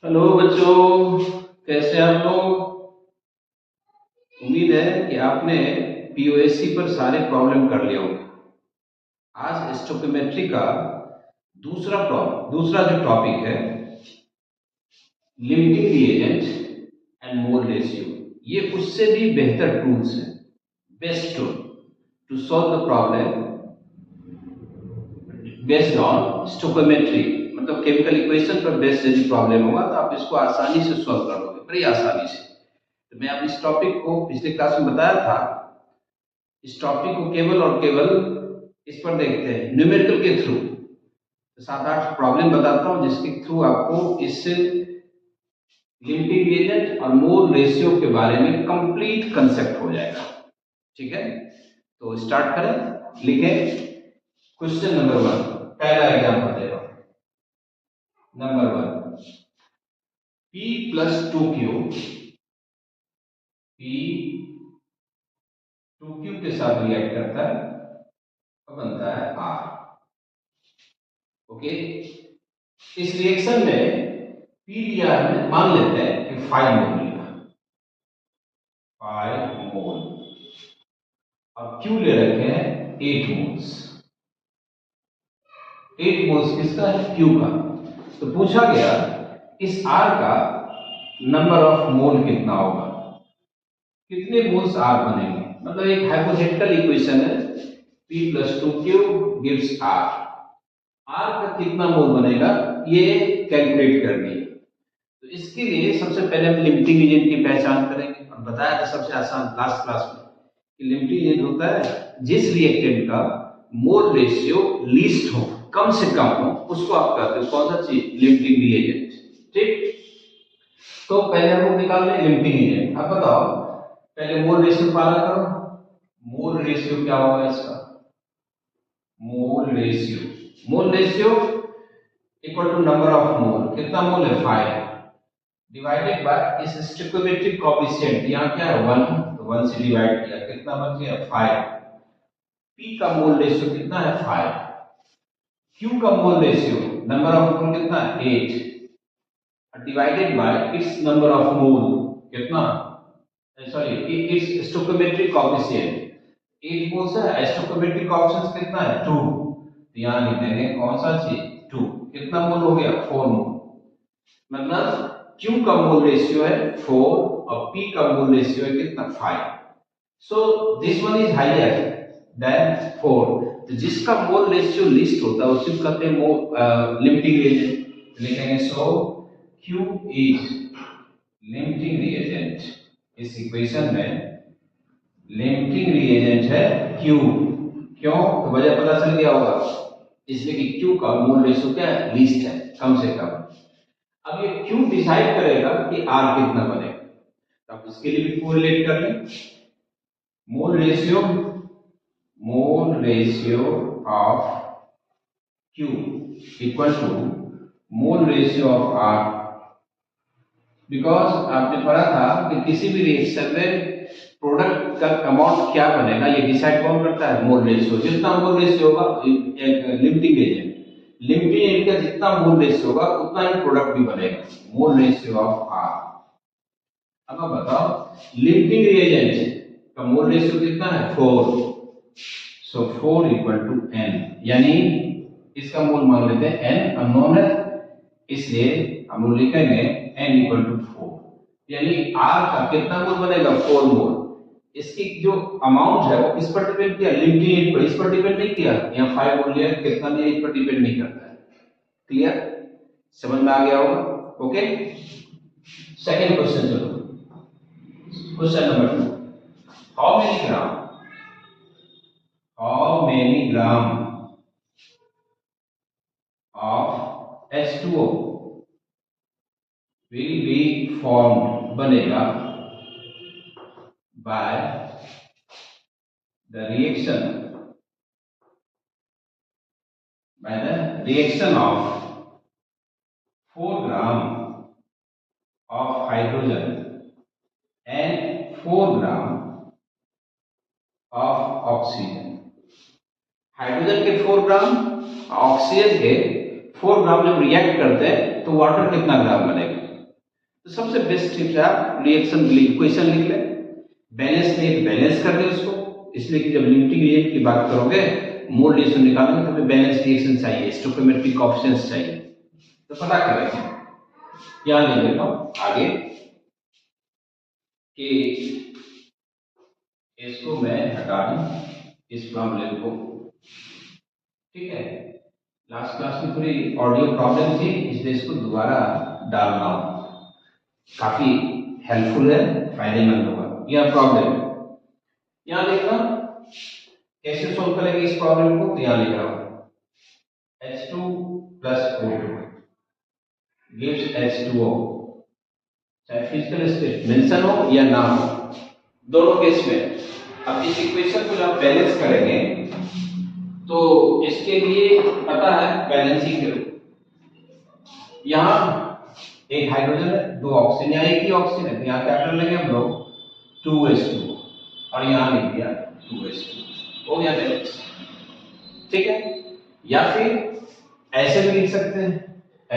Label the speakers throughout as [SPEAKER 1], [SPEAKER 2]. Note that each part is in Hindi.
[SPEAKER 1] हेलो बच्चों, कैसे हैं आप लोग। उम्मीद है कि आपने पीओएससी पर सारे प्रॉब्लम कर लिए होंगे। आज स्टोकियोमेट्री का दूसरा जो टॉपिक है, limiting reagent and mole ratio, ये उससे भी बेहतर टूल्स हैं, best tool to solve the problem based on stoichiometry. मतलब केमिकल इक्वेशन पर बेस्ड यदि प्रॉब्लम होगा तो आप इसको आसानी से सॉल्व कर लोगे, बड़ी आसानी से। तो मैं अब इस टॉपिक को पिछले क्लास में बताया था। इस टॉपिक को केवल और केवल इस पर देखते हैं, न्यूमेरिकल के थ्रू। तो 7-8 प्रॉब्लम बताता हूं जिसके थ्रू आपको इस लिमिटिंग रिएजेंट और मोल रेशियो के बारे में कंप्लीट कंसेप्ट हो जाएगा। ठीक है, तो स्टार्ट करें। लिखें क्वेश्चन नंबर 1, पहला एग्जाम्पल दे रहा हूं। Number 1, P plus 2Q, P 2Q के साथ रिएक्ट करता है तो बनता है R। ओके, इस रिएक्शन में P लिया है, मान लेते हैं कि 5 मोल मिला, 5 मोल। अब Q ले रखे हैं 8 मोल्स। 8 मोल्स किसका है? Q का। तो पूछा गया इस R का नंबर ऑफ मोल कितना होगा, कितने मोल्स R बनेंगे। मतलब एक हाइपोथेटिकल इक्वेशन है, P plus 2Q gives R। R का कितना मोल बनेगा ये कैलकुलेट करनी है। तो इसके लिए सबसे पहले हम लिमिटिंग एजेंट की पहचान करेंगे, और बताया था सबसे आसान लास्ट क्लास में कि लिमिटिंग एजेंट होता है जिस रिएक्टेंट का मोल रेशियो लीस्ट हो, कम से कम हो, उसको आप कहते हो कौन सा चीज? Limiting reagent. ठीक, तो पहले हम लोग निकाल लें लिमिटिंग एजेंट। अब बताओ, पहले मोल रेशियो पालन करो। मोल रेशियो क्या होगा इसका? Mole ratio equal to number of mole. कितना मोल है? 5, डिवाइडेड बाय इस स्टोइकोमेट्रिक कोएफिशिएंट, यहां क्या है? 1, तो 1 से डिवाइड किया, कितना बच गया? 5। P का मोल रेशियो कितना है? 5। Q का mole ratio, number of mole कितना है? 8, divided by its number of mole, कितना? Sorry, its stoichiometric coefficient 8 moles है, स्टोइकोमेट्रिक कोएफिशिएंट कितना है? 2। तो यहां लिख देंगे कौन सा चीज? 2। कितना मोल हो गया? 4 मोल। मतलब Q का मोल रेशियो है 4 और P का मोल रेशियो है कितना? 5। So this one is higher than 4। तो जिसका मोल रेशियो लिस्ट होता है उसी को कहते हैं लिमिटिंग रिएजेंट। लिखेंगे सो Q इज लिमिटिंग रिएजेंट। इस इक्वेशन में लिमिटिंग रिएजेंट है Q। क्यों? तो वजह पता चल गया होगा, इसलिए कि Q का मोल रेशियो क्या है? लीस्ट है, कम से कम। अब ये Q डिसाइड करेगा कि R कितना बनेगा, तो आप इसके लिए भी कोरिलेट कर लें। Mole ratio of Q equal to mole ratio of R। Because आपने पढ़ा था कि किसी भी रिएक्शन में प्रोडक्ट का अमाउंट क्या बनेगा ये डिसाइड कौन करता है? Mole ratio. जितना मोल रेशियो होगा, लिमिटिंग एजेंट का जितना मोल रेशियो होगा उतना ही प्रोडक्ट भी बनेगा। मोल रेशियो ऑफ R। अब आप बताओ, लिमिटिंग रिएजेंट का मोल रेशियो कितना है? 4। सो 4 इक्वल टू n, यानी इसका मोल मान लेते हैं n, अननोन है, इसलिए हम लोग लिखेंगे n इक्वल टू 4। यानी R का कितना मोल बनेगा? 4 मोल। इसकी जो अमाउंट है वो किस पर डिपेंड किया? लिमिटिंग एजेंट पर। इस पर डिपेंड नहीं किया। यहाँ 5 मोल लिया, कितना लिया, इस पर डिपेंड नहीं करता है। क्लियर? समझ में आ गया होगा? ओके, सेकंड क्वेश्चन चलो। Question number 2, how many gram of H2O will be formed, बनेगा by the reaction of 4 gram of hydrogen and 4 gram of oxygen। Hydrogen के 4 ग्राम, ऑक्सीजन के 4 ग्राम जब रिएक्ट करते हैं तो वाटर कितना ग्राम बनेगा? तो सबसे बेस्ट टिप्स है आप रिएक्शन इक्वेशन लिख लें, बैलेंस नहीं तो बैलेंस कर दें उसको, इसलिए कि जब लिमिटिंग रिएक्ट की बात करोगे मोल रेशियो निकालेंगे तो हमें बैलेंस रिएक्शन चाहिए, स्टोइकोमेट्रिक कोएफिशिएंट्स चाहिए। तो पता करेंगे, यहाँ ले लेता हूँ आगे कि इसको मैं हटा दूं इस प्रॉब्लम को, ठीक है। लास्ट क्लास में थोड़ी ऑडियो प्रॉब्लम थी इसलिए इसको दोबारा डाल रहा हूं, काफी हेल्पफुल है, फायदेमंद होगा। यह प्रॉब्लम यहां देखना कैसे सोल्व करेंगे इस प्रॉब्लम को, तो यहां लिख रहा हूं H2 plus O2 gives H2O, चाहे फिजिकल स्टेट मेंशन हो या ना हो, दोनों केस में। अब इस इक्वेशन को जब बैलेंस करेंगे तो इसके लिए पता है बैलेंसिंग करो, यहाँ एक हाइड्रोजन है, दो ऑक्सीजन, यहाँ एक ही ऑक्सीजन है, तो यहाँ क्या कर लेंगे हम लोग 2s2 और यहाँ लिख दिया 2s2, हो गया बैलेंस, ठीक है। या फिर ऐसे भी लिख सकते हैं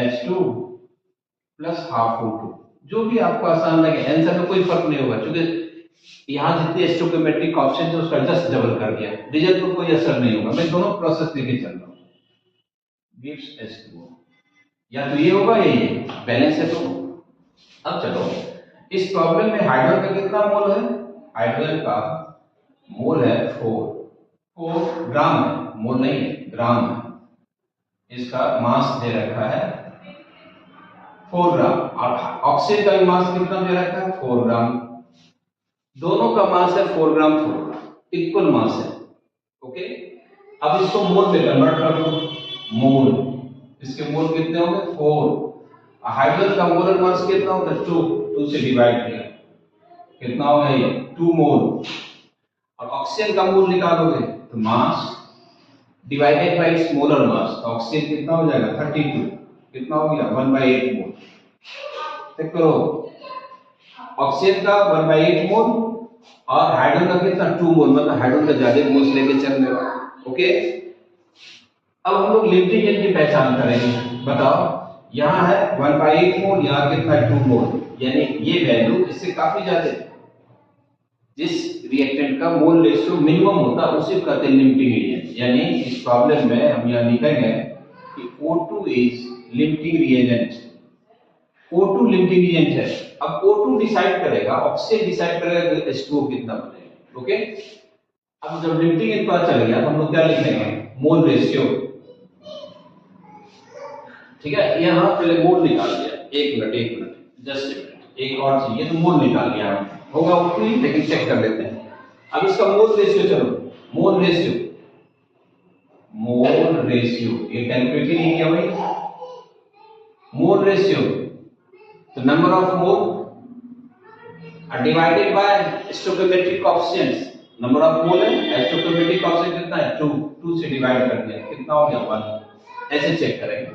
[SPEAKER 1] H2 प्लस हाफ O2, जो भी आपको आसान लगे, आंसर में कोई फर्क नहीं होगा क्योंकि यहाँ जितने स्टोइकोमेट्रिक कोएफिशिएंट है उसका जस्ट डबल कर दिया, रिजल्ट पर कोई असर नहीं होगा। मैं दोनों प्रोसेस लेके चल रहा हूँ, गिव्स H2O, या तो ये होगा या ये, बैलेंस है तो। अब चलो इस प्रॉब्लम में हाइड्रोजन का कितना मोल है, हाइड्रोजन का मोल है 4 ग्राम है, मोल नहीं है, ग्राम है। इसका मास दे रखा है 4 ग्राम, और ऑक्सीजन का भी मास कितना दे रखा है 4 ग्राम, दोनों का मास है 4 ग्राम 4 ग्राम, इक्वल मास है, ओके। अब इसको मोल में कन्वर्ट कर दो, मोल, इसके मोल कितने होंगे 4, हाइड्रोजन का मोलर मास कितना होता है 2 से डिवाइड किया, कितना होगा ये 2 मोल, और ऑक्सीजन का मोल निकालोगे तो mass divided by it's molar mass, तो ऑक्सीजन कितना हो जाएगा 32, कितना हो गया 1/8 मोल। चेक करो, ऑक्सीजन का 1/8 मोल और हाइड्रोजन का कितना 2 मोल, मतलब हाइड्रोजन का ज्यादा मोल्स लेके चल रहे हो, ओके। अब हम लोग लिमिटिंग एजेंट की पहचान करेंगे, बताओ यहाँ है 1/8 मोल, यहाँ कितना 2 मोल, यानी ये वैल्यू इससे काफी ज्यादा, जिस रिएक्टेंट का मोल रेशियो मिनिमम होता है उसी को कहते हैं लिमिटिंग एजेंट। यानी इस प्रॉब्लम में हम यहाँ लिखेंगे कि O2 is limiting reagent, O2 limiting agent है। अब O2 डिसाइड करेगा, ऑक्सीजन डिसाइड करेगा कि H2O कितना बनेगा, ओके। अब जब लिमिटिंग एजेंट पता चल गया तो हम लोग क्या लिखेंगे, मोल रेशियो, ठीक है। यहाँ पहले मोल निकाल दिया, एक मिनट जस्ट एक मिनट, एक और चाहिए, तो मोल निकाल लिया होगा O2 ही, लेकिन चेक कर लेते हैं। अब इसका मोल रेशियो, चलो मोल रेशियो ये कैलकुलेट ही नहीं किया भाई, मोल रेशियो तो number of mole divided by stoichiometric coefficients, number of मोल है, स्टोइकोमेट्रिक कोएफिशिएंट कितना है 2 से डिवाइड कर दिया, कितना हो गया 1, ऐसे चेक करेंगे।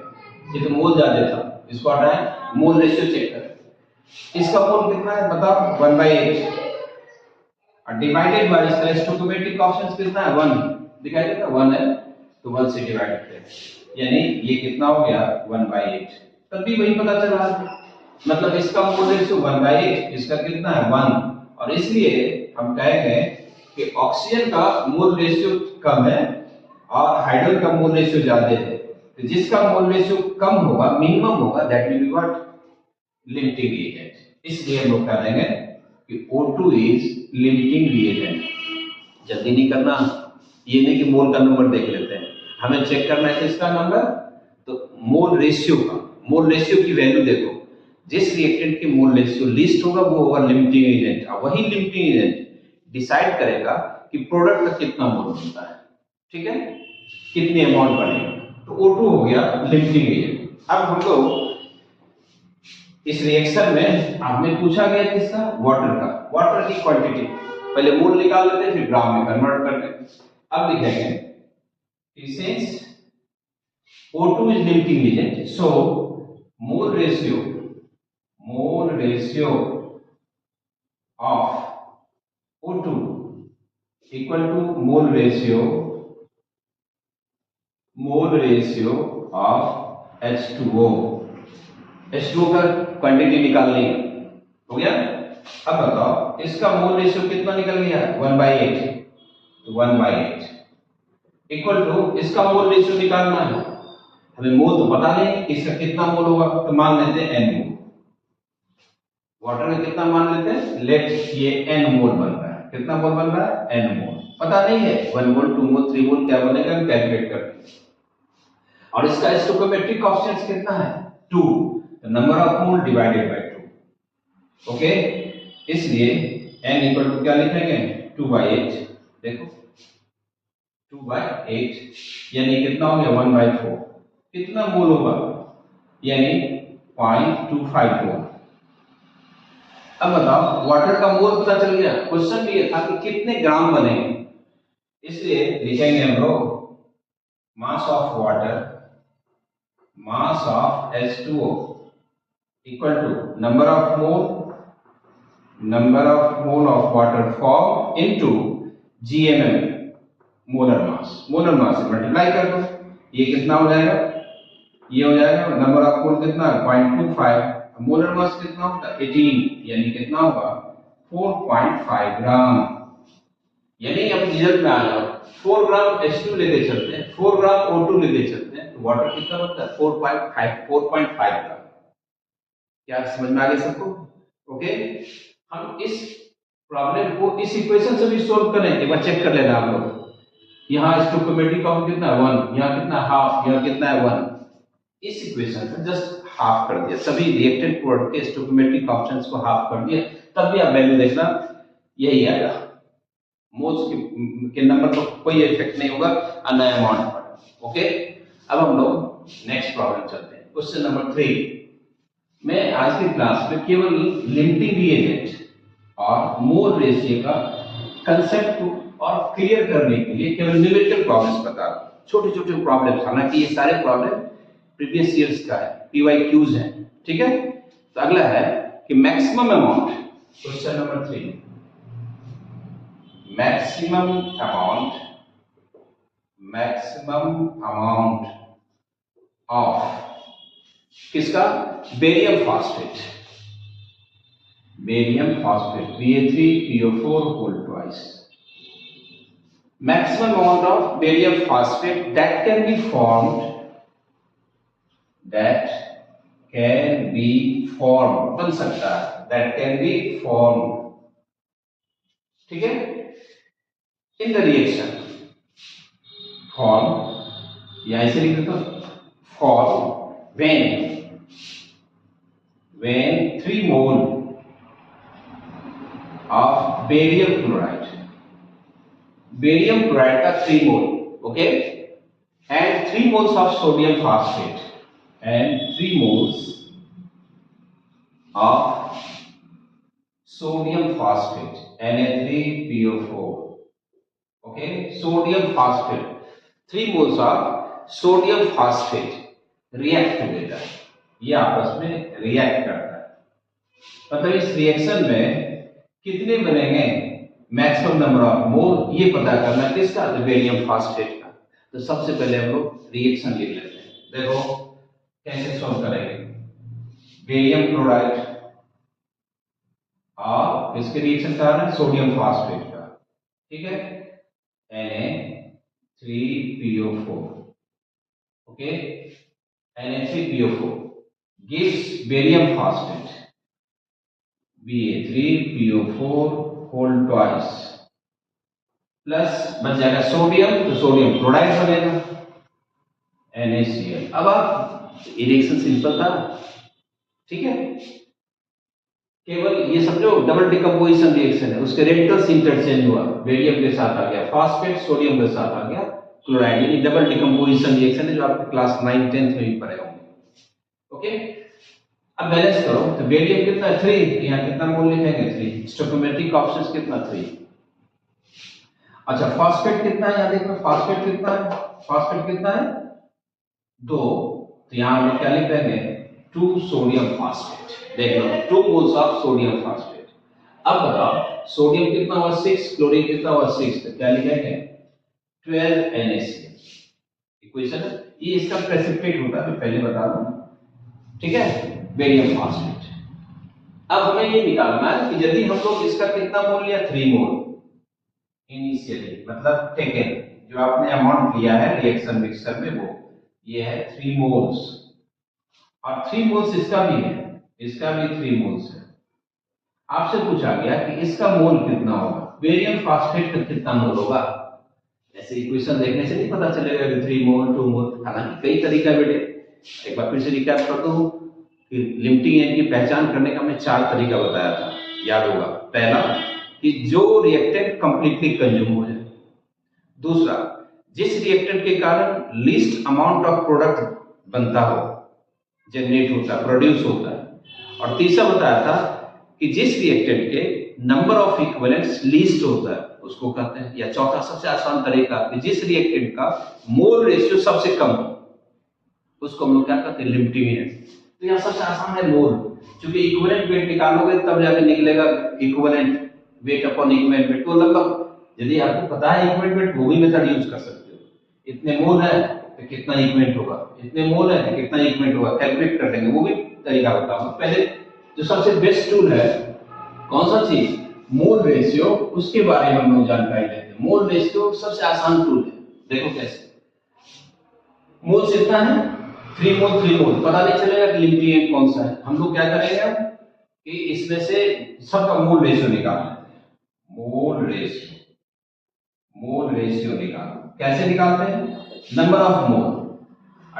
[SPEAKER 1] ये तो मोल ज्यादा था, इसको हटाएं, मोल रेशियो चेक करें, इसका मोल कितना है बताओ 1/8, और डिवाइडेड बाय इसका स्टोइकोमेट्रिक कोएफिशिएंट कितना है 1, दिखाई देता है 1 है, तो 1 से डिवाइड करें, यानी ये कितना हो गया 1/8, तब भी वही पता चल रहा है, मतलब इसका मोल रेशियो 1/8, इसका कितना है 1, और इसलिए हम कहेंगे कि ऑक्सीजन का मोल रेशियो कम है और हाइड्रोजन का मोल रेशियो ज्यादा है, तो जिसका मोल रेशियो कम होगा, मिनिमम होगा, that will be what, limiting reagent. इसलिए हम लोग कह देंगे कि O2 इज लिमिटिंग रिएजेंट। जल्दी नहीं करना, ये नहीं कि मोल का नंबर देख लेते हैं, हमें चेक करना है किसका नंबर, तो मोल रेशियो का, मोल रेशियो की वैल्यू देखो, जिस रिएक्टेंट के मोल रेशियो लीस्ट होगा वो होगा लिमिटिंग एजेंट, और वही लिमिटिंग एजेंट डिसाइड करेगा कि प्रोडक्ट का कितना मोल बनता है, ठीक है, कितनी अमाउंट बनेगा, तो O2 हो गया लिमिटिंग एजेंट। अब हम लोग इस रिएक्शन में हमें पूछा गया किसका, वाटर का, वाटर की क्वांटिटी, पहले मोल निकाल लेते हैं फिर ग्राम में कन्वर्ट करते हैं। अब लिखेंगे since O2 is limiting agent, so mole ratio of O2 equal to mole ratio of H2O, H2O का क्वांटिटी निकालनी है, हो गया। अब बताओ इसका मोल रेशियो कितना निकल गया, 1/8, तो 1/8 इक्वल टू इसका मोल रेशियो निकालना है, हमें मोल तो पता नहीं इसका कितना मोल होगा, तो मान लेते हैं n मोल। वाटर में कितना मान लेते हैं, लेट ये n मोल बन रहा है, कितना मोल बन रहा है, n मोल, पता नहीं है 1 मोल 2 मोल 3 मोल क्या बनेगा, हम कैलकुलेट करते हैं। और इसका स्टोइकोमेट्रिक कांस्टेंट कितना है, 2, तो number of mole divided bye 2, okay. इसलिए n इक्वल टू क्या लिखेंगे, 2/8, देखो 2/8 यानी कितना हो गया, 1/4, कितना मोल होगा, यानी 0.25 मोल। अब बताओ वाटर का मोल पता चल गया, क्वेश्चन भी ये था कि कितने ग्राम बनेंगे, इसलिए लिखेंगे हम लोग mass of water, mass of H2O equal to number of mole of water form into GMM molar mass, molar mass से मल्टीप्लाई कर दो, ये कितना हो जाएगा, ये हो जाएगा नंबर ऑफ मोल कितना, 0.25, मोलर मास कितना होगा, 18, यानी कितना होगा 4.5 ग्राम। यानी अब रिजल्ट में आया 4 ग्राम H2 लेके चलते हैं, 4 ग्राम O2 लेके चलते हैं, तो वाटर कितना बनता है, 4.5 ग्राम। क्या समझ में आ गया सबको, ओके। हम इस प्रॉब्लम को इस इक्वेशन से भी सॉल्व करें, एक बार चेक कर लेना आप लोग। यहाँ स्टोइकोमेट्रिक काउंट कितना है, 1, यहाँ कितना हाफ, यहाँ कितना है 1, इस इक्वेशन से जस्ट हाफ कर दिया, सभी रिएक्टेंट प्रोडक्ट के स्टोइकोमेट्रिक कांस्टेंट्स को हाफ कर दिया, तब भी आप वैल्यू देखना यही आएगा, मोल्स के नंबर पर कोई इफेक्ट नहीं होगा अन्य अमाउंट पर, ओके। अब हम लोग नेक्स्ट प्रॉब्लम चलते हैं, क्वेश्चन नंबर 3। मैं आज की क्लास में केवल लिमिटिंग रिएजेंट और मोल रेशियो का कंसेप्ट और क्लियर करने के लिए केवल न्यूमेरिकल प्रॉब्लम्स बता रहा हूं, छोटे छोटे प्रॉब्लम्स, हालांकि ये सारे प्रॉब्लम प्रीवियस ईयर्स का है, PYQs है, ठीक है। तो अगला है कि maximum amount, question number 3, maximum amount of किसका, barium phosphate, Ba3PO4 whole twice, maximum amount of barium phosphate that can be formed बन सकता है, that can be formed, ठीक है, in the reaction form, या ऐसे लिख देता हूं, form when 3 mole of barium chloride का 3 मोल, okay, and 3 moles of sodium phosphate and 3 moles of sodium phosphate Na3PO4, okay, sodium phosphate, 3 moles of sodium phosphate react together, ये आपस में रिएक्ट करता है, मतलब इस रिएक्शन में कितने बनेंगे, मैक्सिमम नंबर ऑफ मोल, ये पता करना किसका, तो बेरियम फॉस्फेट का। तो सबसे पहले हम लोग रिएक्शन लिख लेते हैं, देखो कैसे सॉल्व करेंगे, बेरियम क्लोराइड और इसके रिएक्शन का है सोडियम फॉस्फेट का, ठीक है, Na3PO4, okay, Na3PO4 gives barium phosphate Ba3PO4 whole twice plus बच जाएगा सोडियम, तो सोडियम क्लोराइड बनेगा NaCl। अब आप रिएक्शन सिंपल था, ठीक है, केवल ये समझो डबल डिकम्पोजिशन रिएक्शन है, उसके रेडिकल्स इंटरचेंज हुआ, बेरियम के साथ आ गया फास्फेट, सोडियम के साथ आ गया क्लोराइड, यानी डबल डिकम्पोजिशन रिएक्शन है जो आपके क्लास 9 10th में भी पढ़े होंगे, ओके। अब बैलेंस करो, तो बेरियम कितना है 3, यहाँ कितना मोल लिखेंगे 3, स्टोइकोमेट्रिक कांस्टेंट कितना 3, अच्छा फास्फेट कितना है, यहाँ देखो फास्फेट कितना है 2, तो यहाँ हम लोग क्या लिख देंगे 2 सोडियम फास्फेट, देख लो 2 मोल्स ऑफ सोडियम फास्फेट। अब बताओ सोडियम कितना हुआ 6, क्लोरीन कितना हुआ 6, तो क्या लिखेंगे 12 NaCl, इक्वेशन ये इसका प्रेसिपिटेट होता है, मैं पहले बता दूं, ठीक है। Barium phosphate. अब हमें ये निकालना है कि यदि हम लोग इसका कितना मोल लिया 3 मोल इनिशियली, मतलब टेकन जो आपने अमाउंट लिया है रिएक्शन मिक्सचर में वो ये है 3 मोल्स, और 3 मोल्स इसका भी है, इसका भी 3 मोल्स है। आपसे पूछा गया कि इसका मोल कितना होगा, बेरियम फास्फेट का कितना मोल होगा। ऐसे इक्वेशन देखने से नहीं पता चलेगा कि 3 मोल 2 मोल, हालांकि कई तरीका बेटे। एक बार फिर से रिकैप करता हूं कि लिमिटिंग एजेंट की पहचान करने का मैं 4 तरीका बताया था, याद होगा। पहला कि जो रिएक्टेंट कंप्लीटली कंज्यूम हो जाए, दूसरा जिस रिएक्टेंट के कारण लीस्ट अमाउंट ऑफ प्रोडक्ट बनता हो, जनरेट होता है, प्रोड्यूस होता है, और तीसरा बताया था कि जिस रिएक्टेंट के नंबर ऑफ इक्विवेलेंट्स लीस्ट होता है उसको कहते हैं, या चौथा सबसे आसान तरीका कि जिस रिएक्टेंट का मोल रेशियो सबसे कम हो उसको हम लोग क्या कहते हैं, लिमिटिंग एजेंट। तो यहाँ सबसे आसान है मोल, क्योंकि इक्विवेलेंट वेट निकालोगे तब जाके निकलेगा equivalent weight upon equivalent weight. तो लगभग यदि आपको पता है इक्विवेलेंट वेट, वो भी मेथड यूज कर सकते हो। इतने मोल है तो कितना इक्विवेलेंट होगा, इतने मोल है तो कितना इक्विवेलेंट होगा, कैलकुलेट कर लेंगे, वो भी तरीका बताऊंगा। पहले जो सबसे बेस्ट टूल है कौन सा चीज, मोल रेशियो, उसके बारे में हम लोग जानकारी लेते हैं। मोल रेशियो सबसे आसान टूल है, देखो कैसे। मोल कितना है 3 मोल, 3 मोल, पता नहीं चलेगा कि लिमिटिंग एजेंट कौन सा है। हम लोग क्या करेंगे कि इसमें से सबका मोल रेशियो निकालना है। मोल रेशियो, मोल रेशियो निकालना कैसे निकालते हैं, number of mole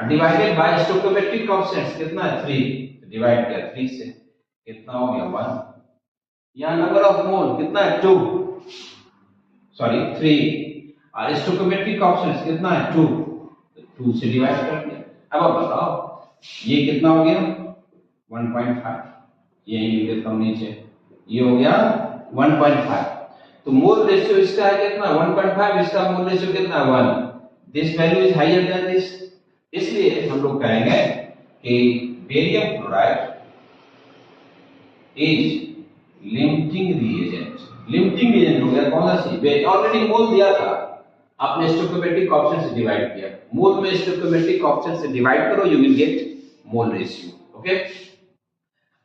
[SPEAKER 1] divided by stoichiometric constant कितना है 3, डिवाइड किया 3 से, कितना हो गया 1। यहां नंबर ऑफ मोल कितना है 2, सॉरी 3, और स्टोइकोमेट्रिक कांस्टेंट कितना है 2, 2 से डिवाइड कर दिया। अब आप बताओ ये कितना हो गया 1.5, यही लिख देता हूं नीचे, ये हो गया 1.5। तो मोल रेशियो इसका है कितना 1.5, इसका मोल रेशियो कितना 1, this value is higher than this. इसलिए हम लोग कहेंगे कि barium chloride is limiting reagent. Limiting reagent हो गया कौन सा चीज, ऑलरेडी मोल दिया था, आपने स्टोइकोमेट्रिक कांस्टेंट से डिवाइड किया, मोल में स्टोइकोमेट्रिक कांस्टेंट से डिवाइड करो, you will get mole ratio. Okay,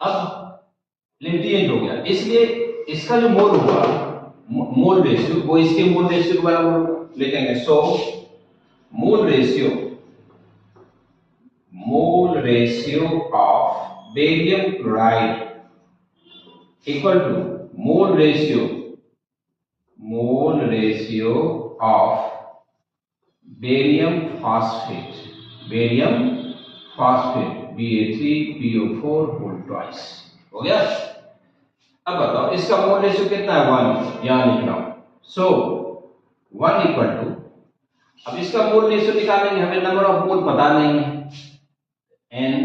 [SPEAKER 1] अब लिमिटिंग एजेंट हो गया, इसलिए इसका जो मोल हुआ मोल रेशियो वो इसके मोल रेशियो के बराबर होगा, लिखेंगे। So mole ratio of barium chloride equal to mole ratio of barium phosphate, Ba3PO4 whole twice. हो गया। अब बताओ इसका मोल रेशियो कितना है 1, यहां लिख रहा हूं। सो 1 इक्वल टू, अब इसका मोल रेशियो निकालेंगे, हमें नंबर ऑफ मोल पता नहीं है, n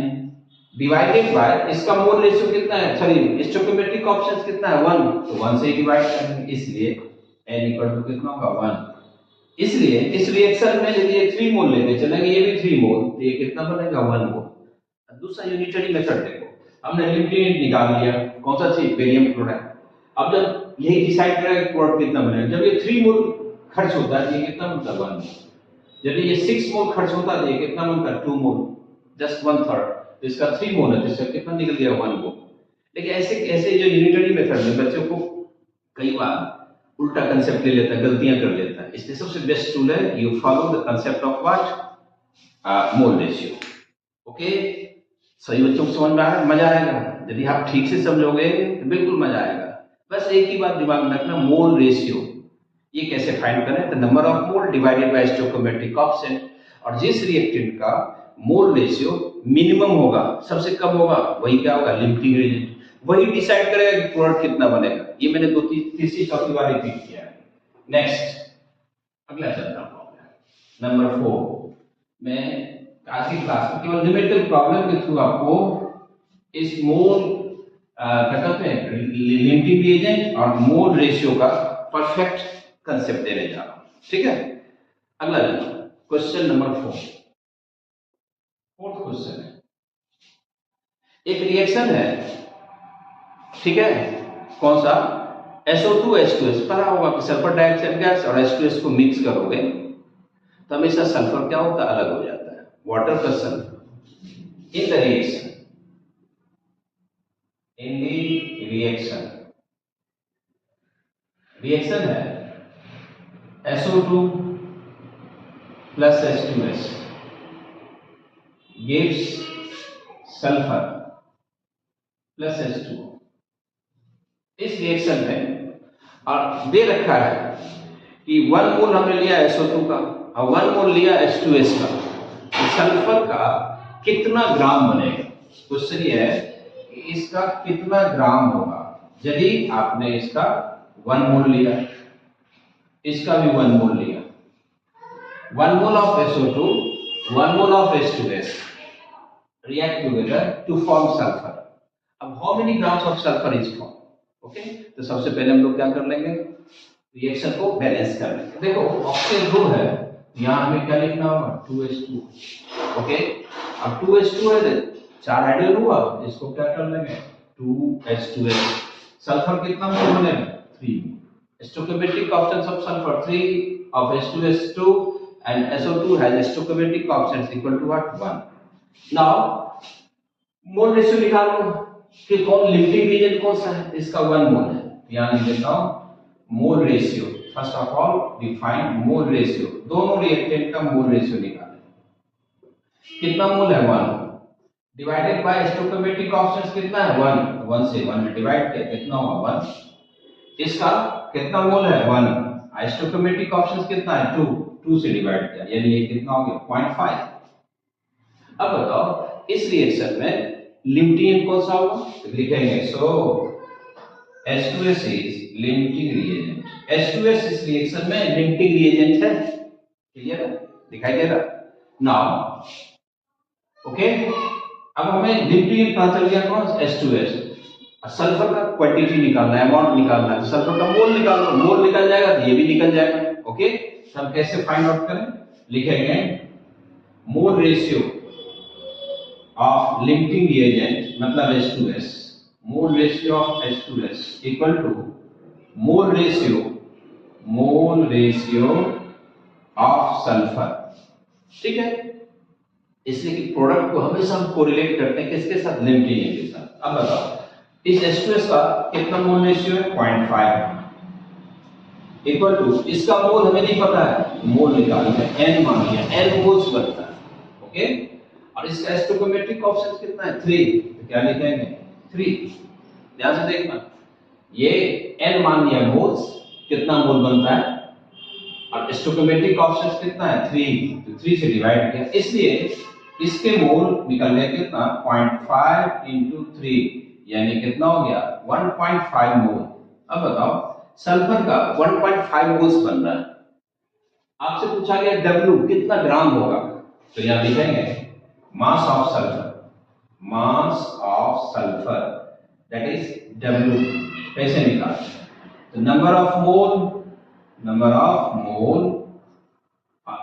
[SPEAKER 1] डिवाइडेड बाय इसका मोल रेशियो कितना है, सॉरी स्टोइकोमेट्रिक कांस्टेंट कितना है 1, तो 1 से डिवाइड करेंगे, इसलिए n इक्वल टू कितना होगा 1। इसलिए इस रिएक्शन में यदि ये 3 मोल लेके चलेंगे, ये भी 3 मोल, तो ये कितना बनेगा 1 मोल। दूसरा यूनिटरी मेथड देखो, हमने लिमिटिंग एजेंट निकाल लिया, कौन सा चीज, बेरियम क्लोराइड। अब जब यही डिसाइड करेगा कि प्रोडक्ट कितना बनेगा, जब ये 3 मोल खर्च होता है ये कितना बनता है 1 मोल। यदि ये 6 मोल खर्च होता है ये कितना बनता है 2 मोल, जस्ट 1/3। तो इसका 3 मोल है तो इसका कितना निकल गया 1 मोल। लेकिन ऐसे जो यूनिटरी मेथड में बच्चों को कई बार उल्टा कंसेप्ट ले लेता है, गलतियां कर लेता है, इसलिए सबसे बेस्ट टूल है you follow the concept of what, mole ratio. Okay, सही बच्चों को समझ में आ रहा है, मजा आएगा यदि आप ठीक से समझोगे तो बिल्कुल मजा आएगा। बस एक ही बात दिमाग में रखना, मोल रेशियो ये कैसे फाइंड करें, तो number of mole divided by stoichiometric constant, और जिस रिएक्टेंट का मोल रेशियो मिनिमम होगा, सबसे कम होगा, वही क्या होगा, लिमिटिंग एजेंट, वही डिसाइड करेगा कि प्रोडक्ट कितना बनेगा। ये मैंने तीसरी चौथी बार रिपीट किया है। नेक्स्ट अगला चलता हूं नंबर 4 में। आज की क्लास में केवल न्यूमेरिकल प्रॉब्लम के थ्रू आपको इस मोल क्या कहते हैं, लिमिटिंग रिएजेंट और मोल रेशियो का परफेक्ट कंसेप्ट देने जा रहा हूं, ठीक है। अगला क्वेश्चन नंबर 4, फोर्थ क्वेश्चन है, एक रिएक्शन है, ठीक है, कौन सा, SO2 H2S, पता होगा कि सल्फर डाइऑक्साइड गैस और H2S को मिक्स करोगे तो हमेशा सल्फर क्या होता है, अलग हो जाता है, वाटर का sulphur in the reaction reaction है SO2 plus H2S gives sulfur plus H2O। इस रिएक्शन में और दे रखा है कि 1 मोल हमने लिया SO2 का और 1 मोल लिया H2S का, तो सल्फर का कितना ग्राम बनेगा। क्वेश्चन ये है कि इसका कितना ग्राम होगा यदि आपने इसका 1 मोल लिया, इसका भी 1 मोल लिया। 1 mole of SO2, 1 mole of H2S react together to form sulfur। अब how many grams of sulfur is formed? Okay, तो सबसे पहले हम लोग क्या कर लेंगे, रिएक्शन को बैलेंस कर लेंगे। देखो ऑक्टेन ग्रुप है, यहाँ हमें क्या लिखना होगा 2H2। ओके, अब 2H2 है 4 हाइड्रोजन हुआ, इसको क्या कर लेंगे 2H2S। सल्फर कितना मोल बनेगा 3। Stoichiometric constant of sulphur 3 of H2S2 and SO2 has a stoichiometric constant equal to what 1। now mole ratio निकालो कि कौन लिमिटिंग रीजन कौन सा है, इसका 1 मोल है। यहां लिख देता हूं mole ratio. First of all define mole ratio, दोनों रिएक्टेंट का मोल रेशियो निकालें। कितना मोल है 1 डिवाइडेड बाय स्टोइकोमेट्रिक कांस्टेंट कितना है 1, 1 से 1 में डिवाइड किया कितना होगा 1। इसका कितना मोल है 1, स्टोइकोमेट्रिक कांस्टेंट कितना है 2 से डिवाइड किया यानी ये कितना हो गया 0.5। अब बताओ इस रिएक्शन में लिमिटिंग कौन सा होगा, तो लिखेंगे सो H2S is limiting reagent. H2S इस रिएक्शन में लिमिटिंग रिएजेंट है, क्लियर है, दिखाई दे रहा। नाउ ओके, अब हमें लिमिटिंग पता चल गया कौन H2S। सल्फर का क्वांटिटी निकालना है, अमाउंट निकालना है, सल्फर का मोल निकालो, मोल निकल जाएगा तो ये भी निकल जाएगा। ओके, तो हम कैसे फाइंड आउट करें, लिखेंगे mole ratio of limiting reagent मतलब H2S, mole ratio of H2S equal to mole ratio of sulphur. ठीक है, इसलिए कि प्रोडक्ट को हमेशा हम कोरिलेट करते हैं किसके साथ, लिमिटिंग के साथ। अब बताओ इस H2S का कितना मोल रेशियो है 0.5 इक्वल टू इसका मोल हमें नहीं पता है, मोल निकालना है, n मान लिया, n मोल्स बनता है। ओके, और इसका स्टोइकोमेट्रिक कांस्टेंट कितना है 3, तो क्या लिखेंगे 3। ध्यान से देखना, ये n मान लिया मोल्स, कितना मोल बनता है, और स्टोइकोमेट्रिक कांस्टेंट कितना है 3, तो 3 से डिवाइड किया, इसलिए इसके मोल निकल गया कितना 0.5 into 3 यानी कितना हो गया 1.5 मोल। अब बताओ सल्फर का 1.5 मोल्स बन रहा है, आपसे पूछा गया W कितना ग्राम होगा, तो यहां लिखेंगे mass of sulphur that is W। कैसे निकालते हैं, तो number of mole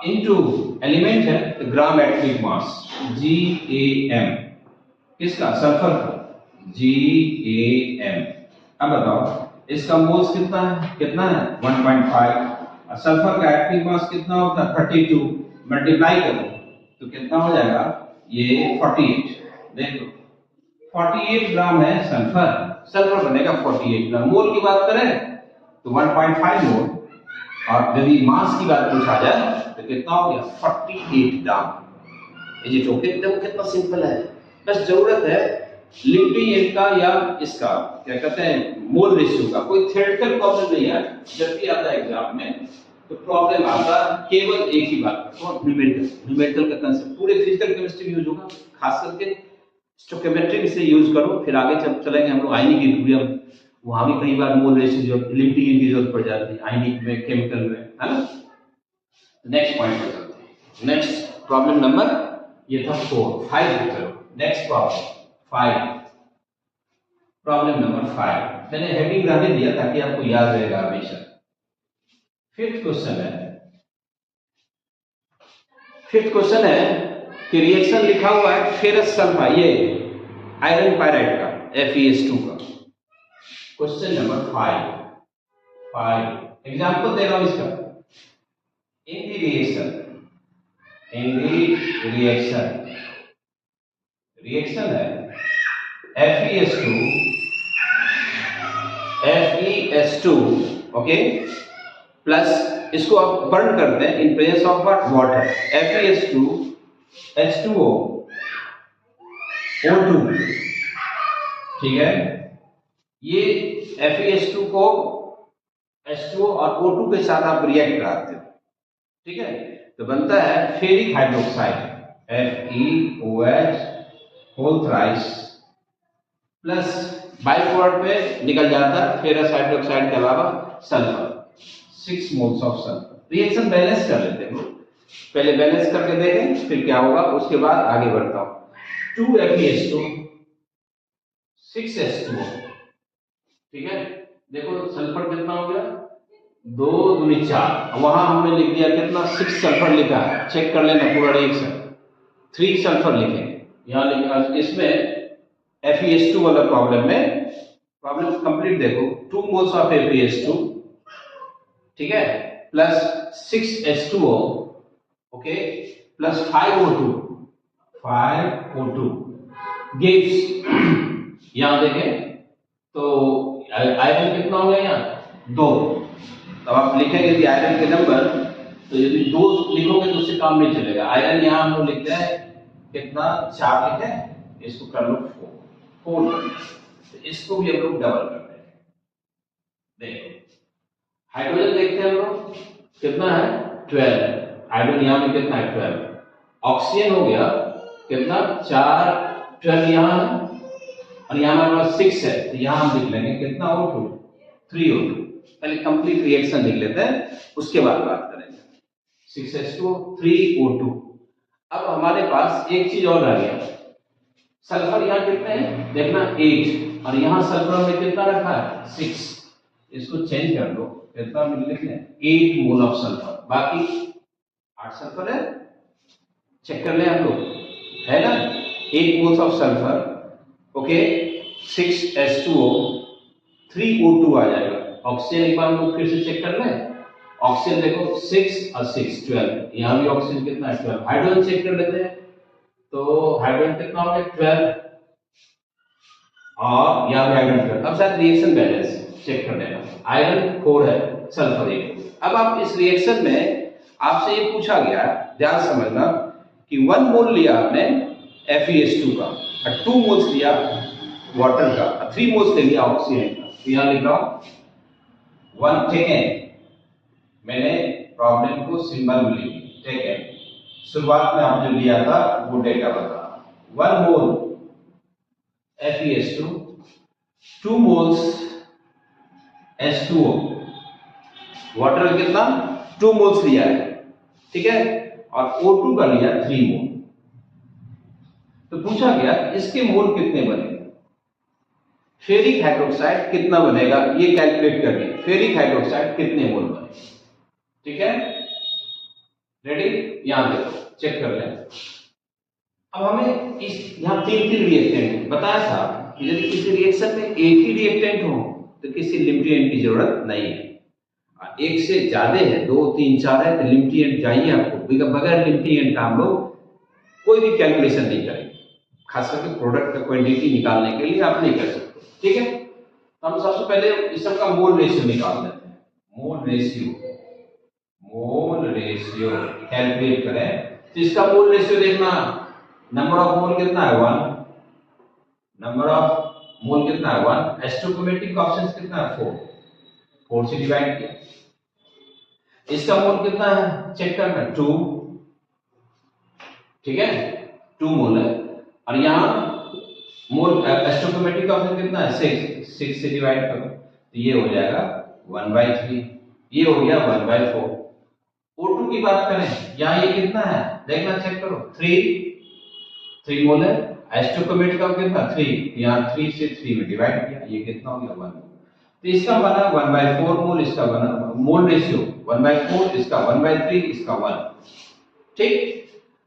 [SPEAKER 1] into element है तो ग्राम एटॉमिक मास GAM, किसका सल्फर का GAM। अब बताओ इसका मोल्स कितना है 1.5 और सल्फर का एटॉमिक मास कितना होता है 32, मल्टीप्लाई करो तो कितना हो जाएगा ये 48। देखो 48 ग्राम है सल्फर बनेगा 48 ग्राम। मोल की बात करें तो 1.5 मोल, और यदि मास की बात पूछा जाए तो कितना हो गया 48 ग्राम। ये जो देखो कितना सिंपल है, बस जरूरत है लिमिटिंग एज का या इसका क्या कहते हैं मोल रेशियो का। कोई थ्योरेटिकल प्रॉब्लम नहीं है, जब भी आता है एग्जाम में तो प्रॉब्लम आता केवल एक ही बात पर, न्यूमेरिकल का कांसेप्ट पूरे फिजिकल केमिस्ट्री में यूज होगा, खास करके स्टोइकोमेट्रिक से यूज करो, फिर आगे जब चलेंगे हम लोग आयनिक इक्विलिब्रियम, वहां भी कई बार मोल रेशियो लिमिटिंग की जरूरत पड़ जाती है आयनिक में, केमिकल में, है ना। नेक्स्ट पॉइंट पे चलते हैं, नेक्स्ट प्रॉब्लम नंबर ये था 4, 5 चलो नेक्स्ट प्रॉब्लम 5, प्रॉब्लम नंबर 5 मैंने हेडिंग रहने दिया ताकि आपको याद रहेगा हमेशा। फिफ्थ क्वेश्चन है कि रिएक्शन लिखा हुआ है फेरस सल्फाइड, ये आयरन पायराइड का FeS2 का। क्वेश्चन नंबर 5 एग्जांपल दे रहा हूं इसका। इन दी रिएक्शन है FeS2 H2, ओके, प्लस इसको आप बर्न करते हैं in presence of what, water, FeS2 H2O O2, ठीक है। ये FeS2 को H2O और O2 के साथ आप रिएक्ट कराते हो, ठीक है, तो बनता है ferric hydroxide FeOH whole thrice, plus by product पे निकल जाता है फेरस हाइड्रोक्साइड के अलावा sulphur, 6 moles of sulphur. Reaction balance कर लेते हैं, पहले बैलेंस करके देखें फिर क्या होगा, उसके बाद आगे बढ़ता हूं। 2FeS2 6H2O, ठीक है, देखो सल्फर कितना हो गया, 2 दूनी 4, वहां हमने लिख दिया कितना, 6 सल्फर लिखा है, चेक कर लेना पूरा रिएक्शन, 3 सल्फर लिखे यहां लिखा, इसमें FeS2 वाला प्रॉब्लम में प्रॉब्लम कंप्लीट देखो, 2 मोल्स ऑफ FeS2, ठीक है, plus 6H2O, okay, plus 5O2 gives, यहां देखें तो आयरन कितना हो गया यहाँ 2, तब आप लिखेंगे यदि आयरन के नंबर, तो यदि 2 लिखोगे तो उससे काम नहीं चलेगा। आयरन यहाँ हम लोग लिखते हैं कितना, 4 लिखे, इसको कर लो 4, तो इसको भी हम लोग डबल करते हैं। देखो हाइड्रोजन देखते हैं हम लोग कितना है 12, हाइड्रोजन यहाँ में कितना है 12, ऑक्सीजन हो गया कितना 4, 12 यहाँ है, और यहाँ हमारे पास 6 है, तो यहाँ हम लिख लेंगे कितना O2, 3O2। पहले कंप्लीट रिएक्शन लिख लेते हैं, उसके बाद बात करेंगे। 6H2 3O2। अब हमारे पास एक चीज और रह गया, सल्फर यहाँ कितने हैं देखना 8, और यहाँ सल्फर में कितना रखा है 6, इसको चेंज कर दो, कितना मिल लिखते हैं 8 मोल ऑफ सल्फर, बाकी 8 सल्फर है, चेक कर ले हम लोग, है ना, 8 moles of sulphur, okay, 6H2O 3O2 आ जाएगा। ऑक्सीजन एक बार हम लोग फिर से चेक कर लें, ऑक्सीजन देखो 6 और 6 12, यहाँ भी ऑक्सीजन कितना है 12। हाइड्रोजन चेक कर लेते हैं, तो हाइड्रोजन कितना हो गया 12, और यहाँ भी हाइड्रोजन 12। अब शायद रिएक्शन बैलेंस चेक कर लेना, आयरन 4 है, सल्फर 1। अब आप इस रिएक्शन में आपसे ये पूछा गया, ध्यान समझना कि 1 मोल लिया आपने FeS2 का, और 2 मोल्स लिया वाटर का, और 3 मोल्स ले लिया ऑक्सीजन का, तो यहाँ लिख रहा हूं 1 सेकेंड, मैंने प्रॉब्लम को सिंबल में लिखी, ठीक है, शुरुआत में आपने लिया था वो डेटा बता, 1 मोल FeS2, 2 मोल्स H2O, वाटर कितना 2 मोल्स लिया है, ठीक है, और O2 का लिया 3 मोल। तो पूछा गया इसके मोल कितने बनेंगे, फेरिक हाइड्रोक्साइड कितना बनेगा ये कैलकुलेट करिए, फेरिक हाइड्रोक्साइड कितने मोल बनेगा, ठीक है, रेडी, यहां देखो चेक कर लें। अब हमें इस यहां 3 रिएक्टेंट बताया था कि यदि किसी रिएक्शन में एक ही रिएक्टेंट हो तो किसी लिमिटेंट की जरूरत नहीं है, एक से ज्यादा है 2 3 4 है तो लिमिटेंट चाहिए आपको, बगैर लिमिटेंट का हम लोग कोई भी कैलकुलेशन नहीं करेंगे, खास करके प्रोडक्ट का क्वांटिटी निकालने के लिए आप नहीं कर सकते, ठीक है। तो हम सबसे पहले इस सब का मोल रेशियो निकाल लेते हैं, मोल रेशियो कैलकुलेट करें, तो इसका मोल रेशियो देखना, नंबर ऑफ मोल कितना है 1, नंबर ऑफ मोल कितना है 1, एस्टोक्रोमेटिक कोएफिशिएंट कितना है 4 से डिवाइड किया, इसका मोल कितना है चेक करना 2, ठीक है 2 मोल है, और यहाँ मोल एस्टोक्रोमेटिक कोएफिशिएंट कितना है 6 से डिवाइड करो, तो ये हो जाएगा 1/3, ये हो गया 1/4। O2 की बात करें, यहाँ ये कितना है देखना चेक करो 3 मोल है, एस्टोक्रोमेटिक का कितना 3, यहाँ 3 से 3 में डिवाइड किया, ये कितना हो गया 1, तो इसका बना 1/4 मोल, इसका बना मोल रेशियो 1/4, इसका 1/3, इसका 1, ठीक।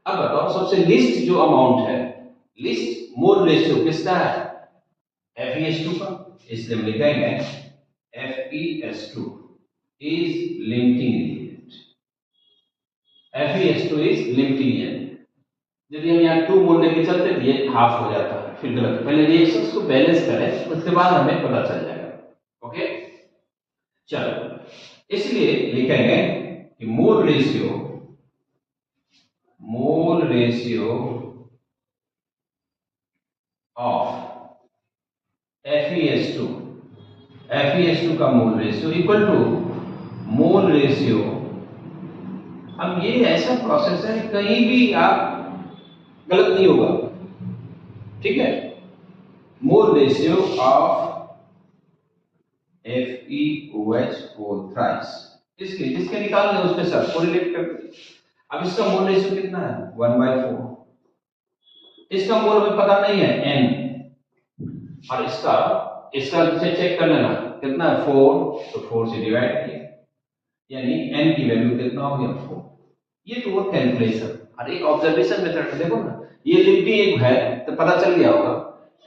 [SPEAKER 1] अब बताओ सबसे लिस्ट जो अमाउंट है, लिस्ट मोल रेशियो किसका है FeS2 का, इसलिए हम लिखेंगे FeS2 is limiting agent, FeS2 is limiting agent. यदि हम यहाँ 2 मोल लेके चलते तो ये हाफ हो जाता है, फिर गलत, पहले रिएक्शंस को बैलेंस करें उसके बाद हमें पता चल जाएगा, ओके। चलो, इसलिए लिखेंगे कि मोल रेशियो ऑफ FeS2 का mole ratio equal to mole ratio. अब ये ऐसा प्रोसेस है कहीं भी आप गलत नहीं होगा, ठीक है। मोल रेशियो ऑफ FeOH थ्राइस, जिसके निकालने उसके साथ कोरिलेट करते। अब इसका मोल रेशियो कितना है 1/4, इसका मोल हमें पता नहीं है n, और इसका से चेक कर लेना कितना है 4, तो 4 से डिवाइड किया, यानी n की वैल्यू कितना हो गया 4। ये तो वो कैलकुलेशन। और एक ऑब्जर्वेशन मेथड देखो ना, ये लिमिटिंग एक है तो पता चल गया होगा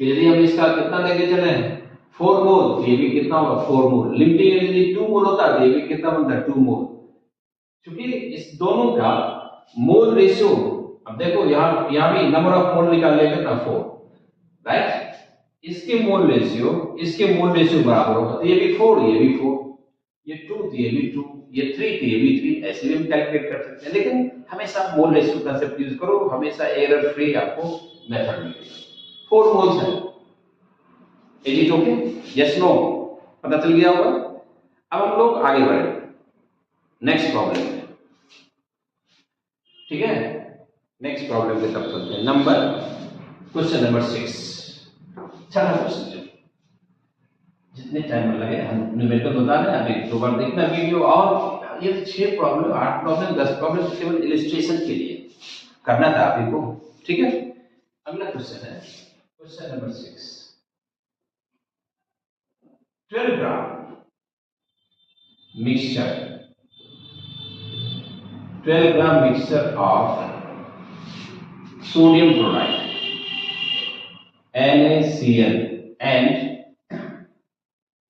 [SPEAKER 1] कि यदि हम इसका कितना लेके चले 4 मोल, तो ये भी कितना होगा 4 मोल। लिमिटिंग यदि 2 मोल होता है तो ये भी कितना बनता है 2 मोल। क्योंकि इस दोनों का मोल रेशियो, अब देखो यहाँ भी नंबर ऑफ मोल निकाल लेंगे ना 4, राइट। इसके मोल रेशियो बराबर होगा, तो ये भी 4, ये भी 4, ये 2 तो ये भी 2, ये 3 तो ये भी 3, ऐसे भी हम कैलकुलेट कर सकते हैं। लेकिन हमेशा मोल रेशियो कंसेप्ट यूज करो, हमेशा एरर फ्री आपको मेथड मिलेगा। 4 मोल्स है, is it okay, yes no, पता चल गया होगा। अब हम लोग आगे बढ़े नेक्स्ट प्रॉब्लम में, ठीक है। नेक्स्ट प्रॉब्लम पे तब चलते हैं, क्वेश्चन नंबर 6। चला क्वेश्चन, जितने टाइम लगे हम न्यूमेरिकल बता रहे हैं, अभी 2 बार देखना वीडियो। और ये 6 प्रॉब्लम, 8 प्रॉब्लम, 10 प्रॉब्लम केवल इलस्ट्रेशन के लिए करना था आप को, ठीक है। अगला क्वेश्चन है question number 6। 12 gram mixture of sodium chloride NaCl and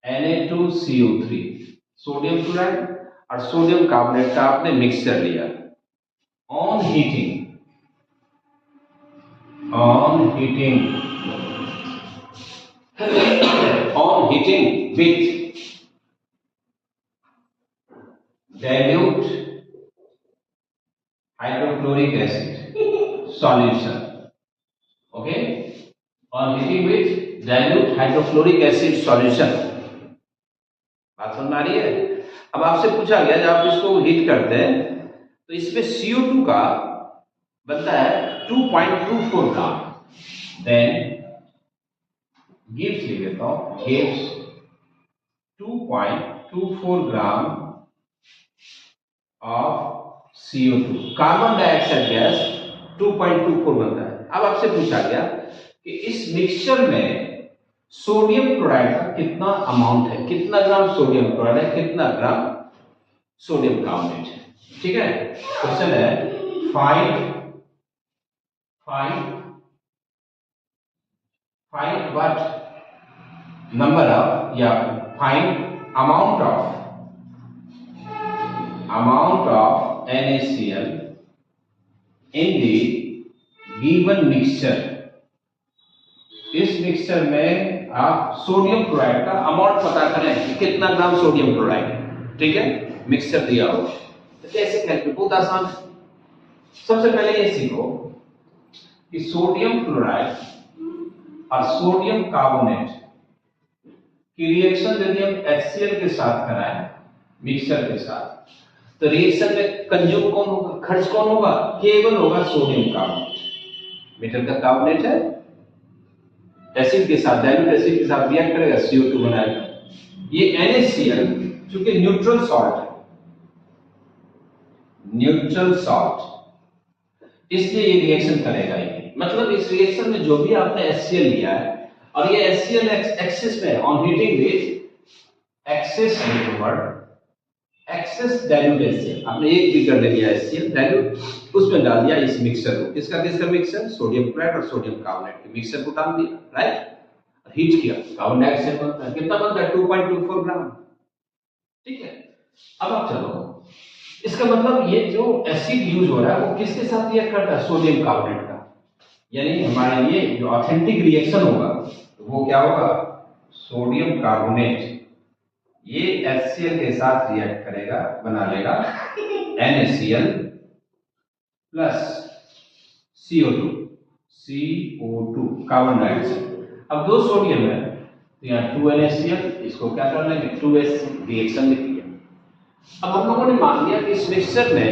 [SPEAKER 1] Na2CO3, sodium chloride और सोडियम कार्बोनेट का आपने मिक्सचर लिया। On heating with dilute hydrochloric acid solution, okay, on heating with dilute hydrochloric acid solution. बात समझ आ रही है। अब आपसे पूछा गया जब आप इसको हीट करते हैं तो इसमें CO2 का बनता है 2.24 ग्राम, देन गिव्स लिख लेता हूं, gives 2.24 gram of CO2। Carbon dioxide gas 2.24 बनता है। अब आपसे पूछा गया कि इस मिक्सचर में सोडियम क्लोराइड का कितना अमाउंट है, कितना ग्राम सोडियम क्लोराइड है, कितना ग्राम सोडियम कार्बोनेट है, ठीक है। क्वेश्चन है फाइंड व्हाट नंबर ऑफ, या find amount of NaCl in the given mixture. इस मिक्सचर में आप सोडियम क्लोराइड का अमाउंट पता करें कि कितना ग्राम सोडियम क्लोराइड है, ठीक है। मिक्सचर दिया हो तो कैसे कैलकुलेट, बहुत आसान है। सबसे पहले ये सीखो कि सोडियम क्लोराइड और सोडियम कार्बोनेट की रिएक्शन यदि हम HCl के साथ कराएं मिक्सचर के साथ, तो रिएक्शन में कंज्यूम कौन होगा, खर्च कौन होगा, केवल होगा सोडियम कार्बोनेट। मेटल का कार्बोनेट है, एसिड के साथ, डाइल्यूट एसिड के साथ रिएक्ट करेगा, CO2 बनाएगा। ये NaCl चूंकि न्यूट्रल सॉल्ट, इसलिए ये रिएक्शन करेगा। ये मतलब इस रिएक्शन में जो भी आपने HCl लिया है और ये HCl एक्सेस में on heating with access dilute HCl, आपने एक बीकर ले लिया HCl डाइल्यूट, उसमें डाल दिया इस मिक्सचर को। किसका मिक्सचर, सोडियम क्लोराइड और सोडियम कार्बोनेट के मिक्सचर को डाल दिया, राइट। हीट किया, कार्बन डाइऑक्साइड बनता है, कितना बनता है 2.24 ग्राम, ठीक है। अब आप चलो, इसका मतलब ये जो एसिड यूज हो रहा है वो किसके साथ रिएक्ट करता है, सोडियम कार्बोनेट का। यानी हमारे लिए जो ऑथेंटिक रिएक्शन होगा तो वो क्या होगा, सोडियम कार्बोनेट ये HCl के साथ रिएक्ट करेगा, बना लेगा NaCl plus CO2 carbon dioxide. अब दो सोडियम है तो यहाँ 2NaCl, इसको क्या कर लेंगे 2H रिएक्शन लिख लिया। अब हम लोगों ने मान लिया कि इस मिक्सचर में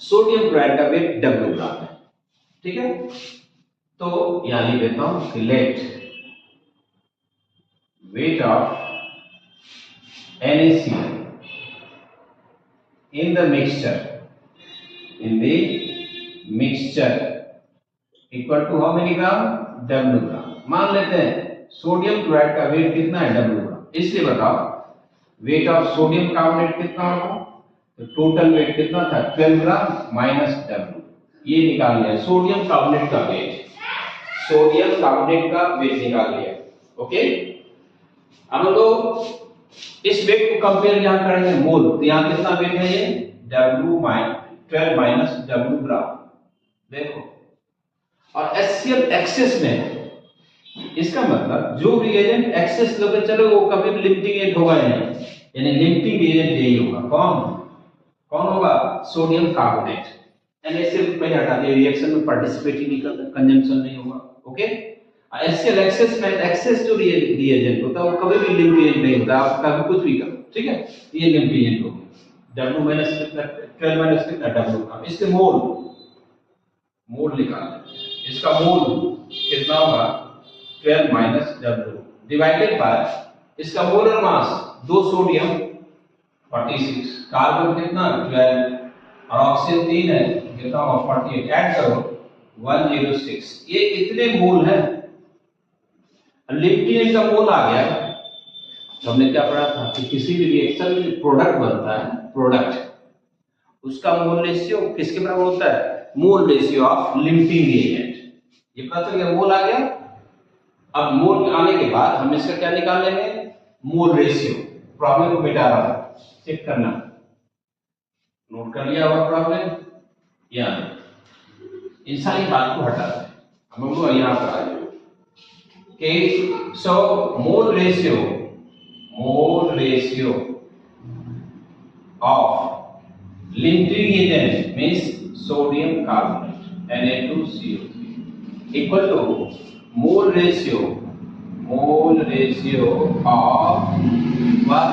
[SPEAKER 1] सोडियम क्लोराइड का वेट W ग्राम है, ठीक है। तो यहां लिख देता हूं कि let weight of NaCl in the mixture equal to how many gram W gram. मान लेते हैं सोडियम क्लोराइड का वेट कितना है W ग्राम, इसलिए बताओ वेट ऑफ सोडियम कार्बोनेट कितना होगा, तो टोटल वेट कितना था 12 ग्राम माइनस W, ये निकाल लिया सोडियम कार्बोनेट का वेट, सोडियम कार्बोनेट का वेट निकाल लिया। ओके, अब लोग इस वेट को कंपेयर यहां करेंगे मोल, तो यहां कितना वेट है ये W 12 माइनस W ग्राम, देखो। और HCl एक्सेस में, इसका मतलब जो रिएजेंट एक्सेस लोगे चलो वो कभी भी लिमिटिंग एजेंट होगा नहीं, यानी लिमिटिंग एजेंट यही होगा, कौन होगा सोडियम कार्बोनेट। NaCl पहले हटा दिया, रिएक्शन में पार्टिसिपेट ही नहीं करता, कंजम्पशन नहीं होगा। ओके, HCl एक्सेस में एक्सेस जो रिएजेंट होता है वो कभी भी लिमिटिंग एजेंट नहीं होता, आप कभी कुछ भी करो, ठीक है, ये लिमिटिंग एजेंट हो गया। W माइनस कितना 12 माइनस कितना W ग्राम, इसके मोल निकाल लेते हैं, इसका मोल कितना होगा 12 माइनस W डिवाइडेड बाय इसका मोलर मास, दो सोडियम 46, कार्बन कितना 12 और ऑक्सीजन 3 है, कितना होगा 48, ऐड करो 106, ये इतने मोल है। लिमिटिंग का मोल आ गया, तो हमने क्या पढ़ा था कि किसी भी रिएक्शन में जो प्रोडक्ट बनता है, प्रोडक्ट उसका मोल रेशियो किसके बराबर होता है, मोल रेशियो ऑफ लिमिटिंग एजेंट। ये पता चल गया, मोल आ गया। अब मोल आने के बाद हम इसका क्या निकाल लेंगे, मोल रेशियो। प्रॉब्लम को मिटा रहा हूं, चेक करना, नोट कर लिया होगा प्रॉब्लम, यहाँ इन सारी बात को हटा दें, हम लोग यहाँ पर आ जाए कि so mole ratio of limiting agent means sodium carbonate Na2CO3 equal to mole ratio of what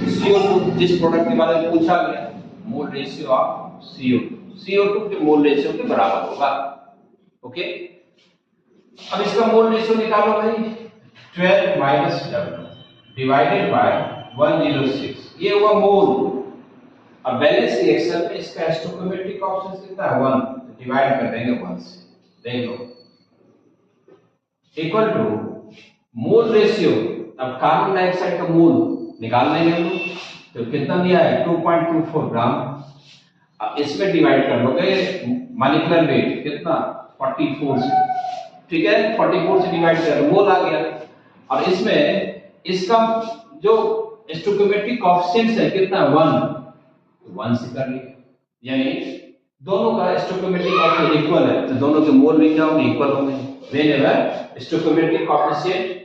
[SPEAKER 1] CO2, जिस प्रोडक्ट के बारे में पूछा गया, मोल रेशियो ऑफ CO2 के मोल रेशियो के बराबर होगा। ओके, अब इसका मोल रेशियो निकालो भाई, 12 माइनस W डिवाइडेड बाय 106, ये हुआ मोल। अब बैलेंस रिएक्शन में इसका स्टोइकोमेट्रिक कांस्टेंट कितना है 1, तो डिवाइड कर देंगे 1 से, देख लो, इक्वल टू मोल रेशियो। अब कार्बन डाइऑक्साइड का मोल निकाल लेंगे हम लोग, तो कितना दिया है 2.24 ग्राम। अब इसमें डिवाइड कर लोगे मॉलिक्यूलर वेट कितना 44 से, ठीक है, 44 से डिवाइड कर, मोल आ गया। और इसमें इसका जो स्टोइकोमेट्रिक कोएफिशिएंट है कितना 1 से कर लिया, यानी दोनों का स्टोइकोमेट्रिक कोएफिशिएंट इक्वल है, तो दोनों के मोल भी क्या होंगे, इक्वल होंगे। Whenever stoichiometric coefficient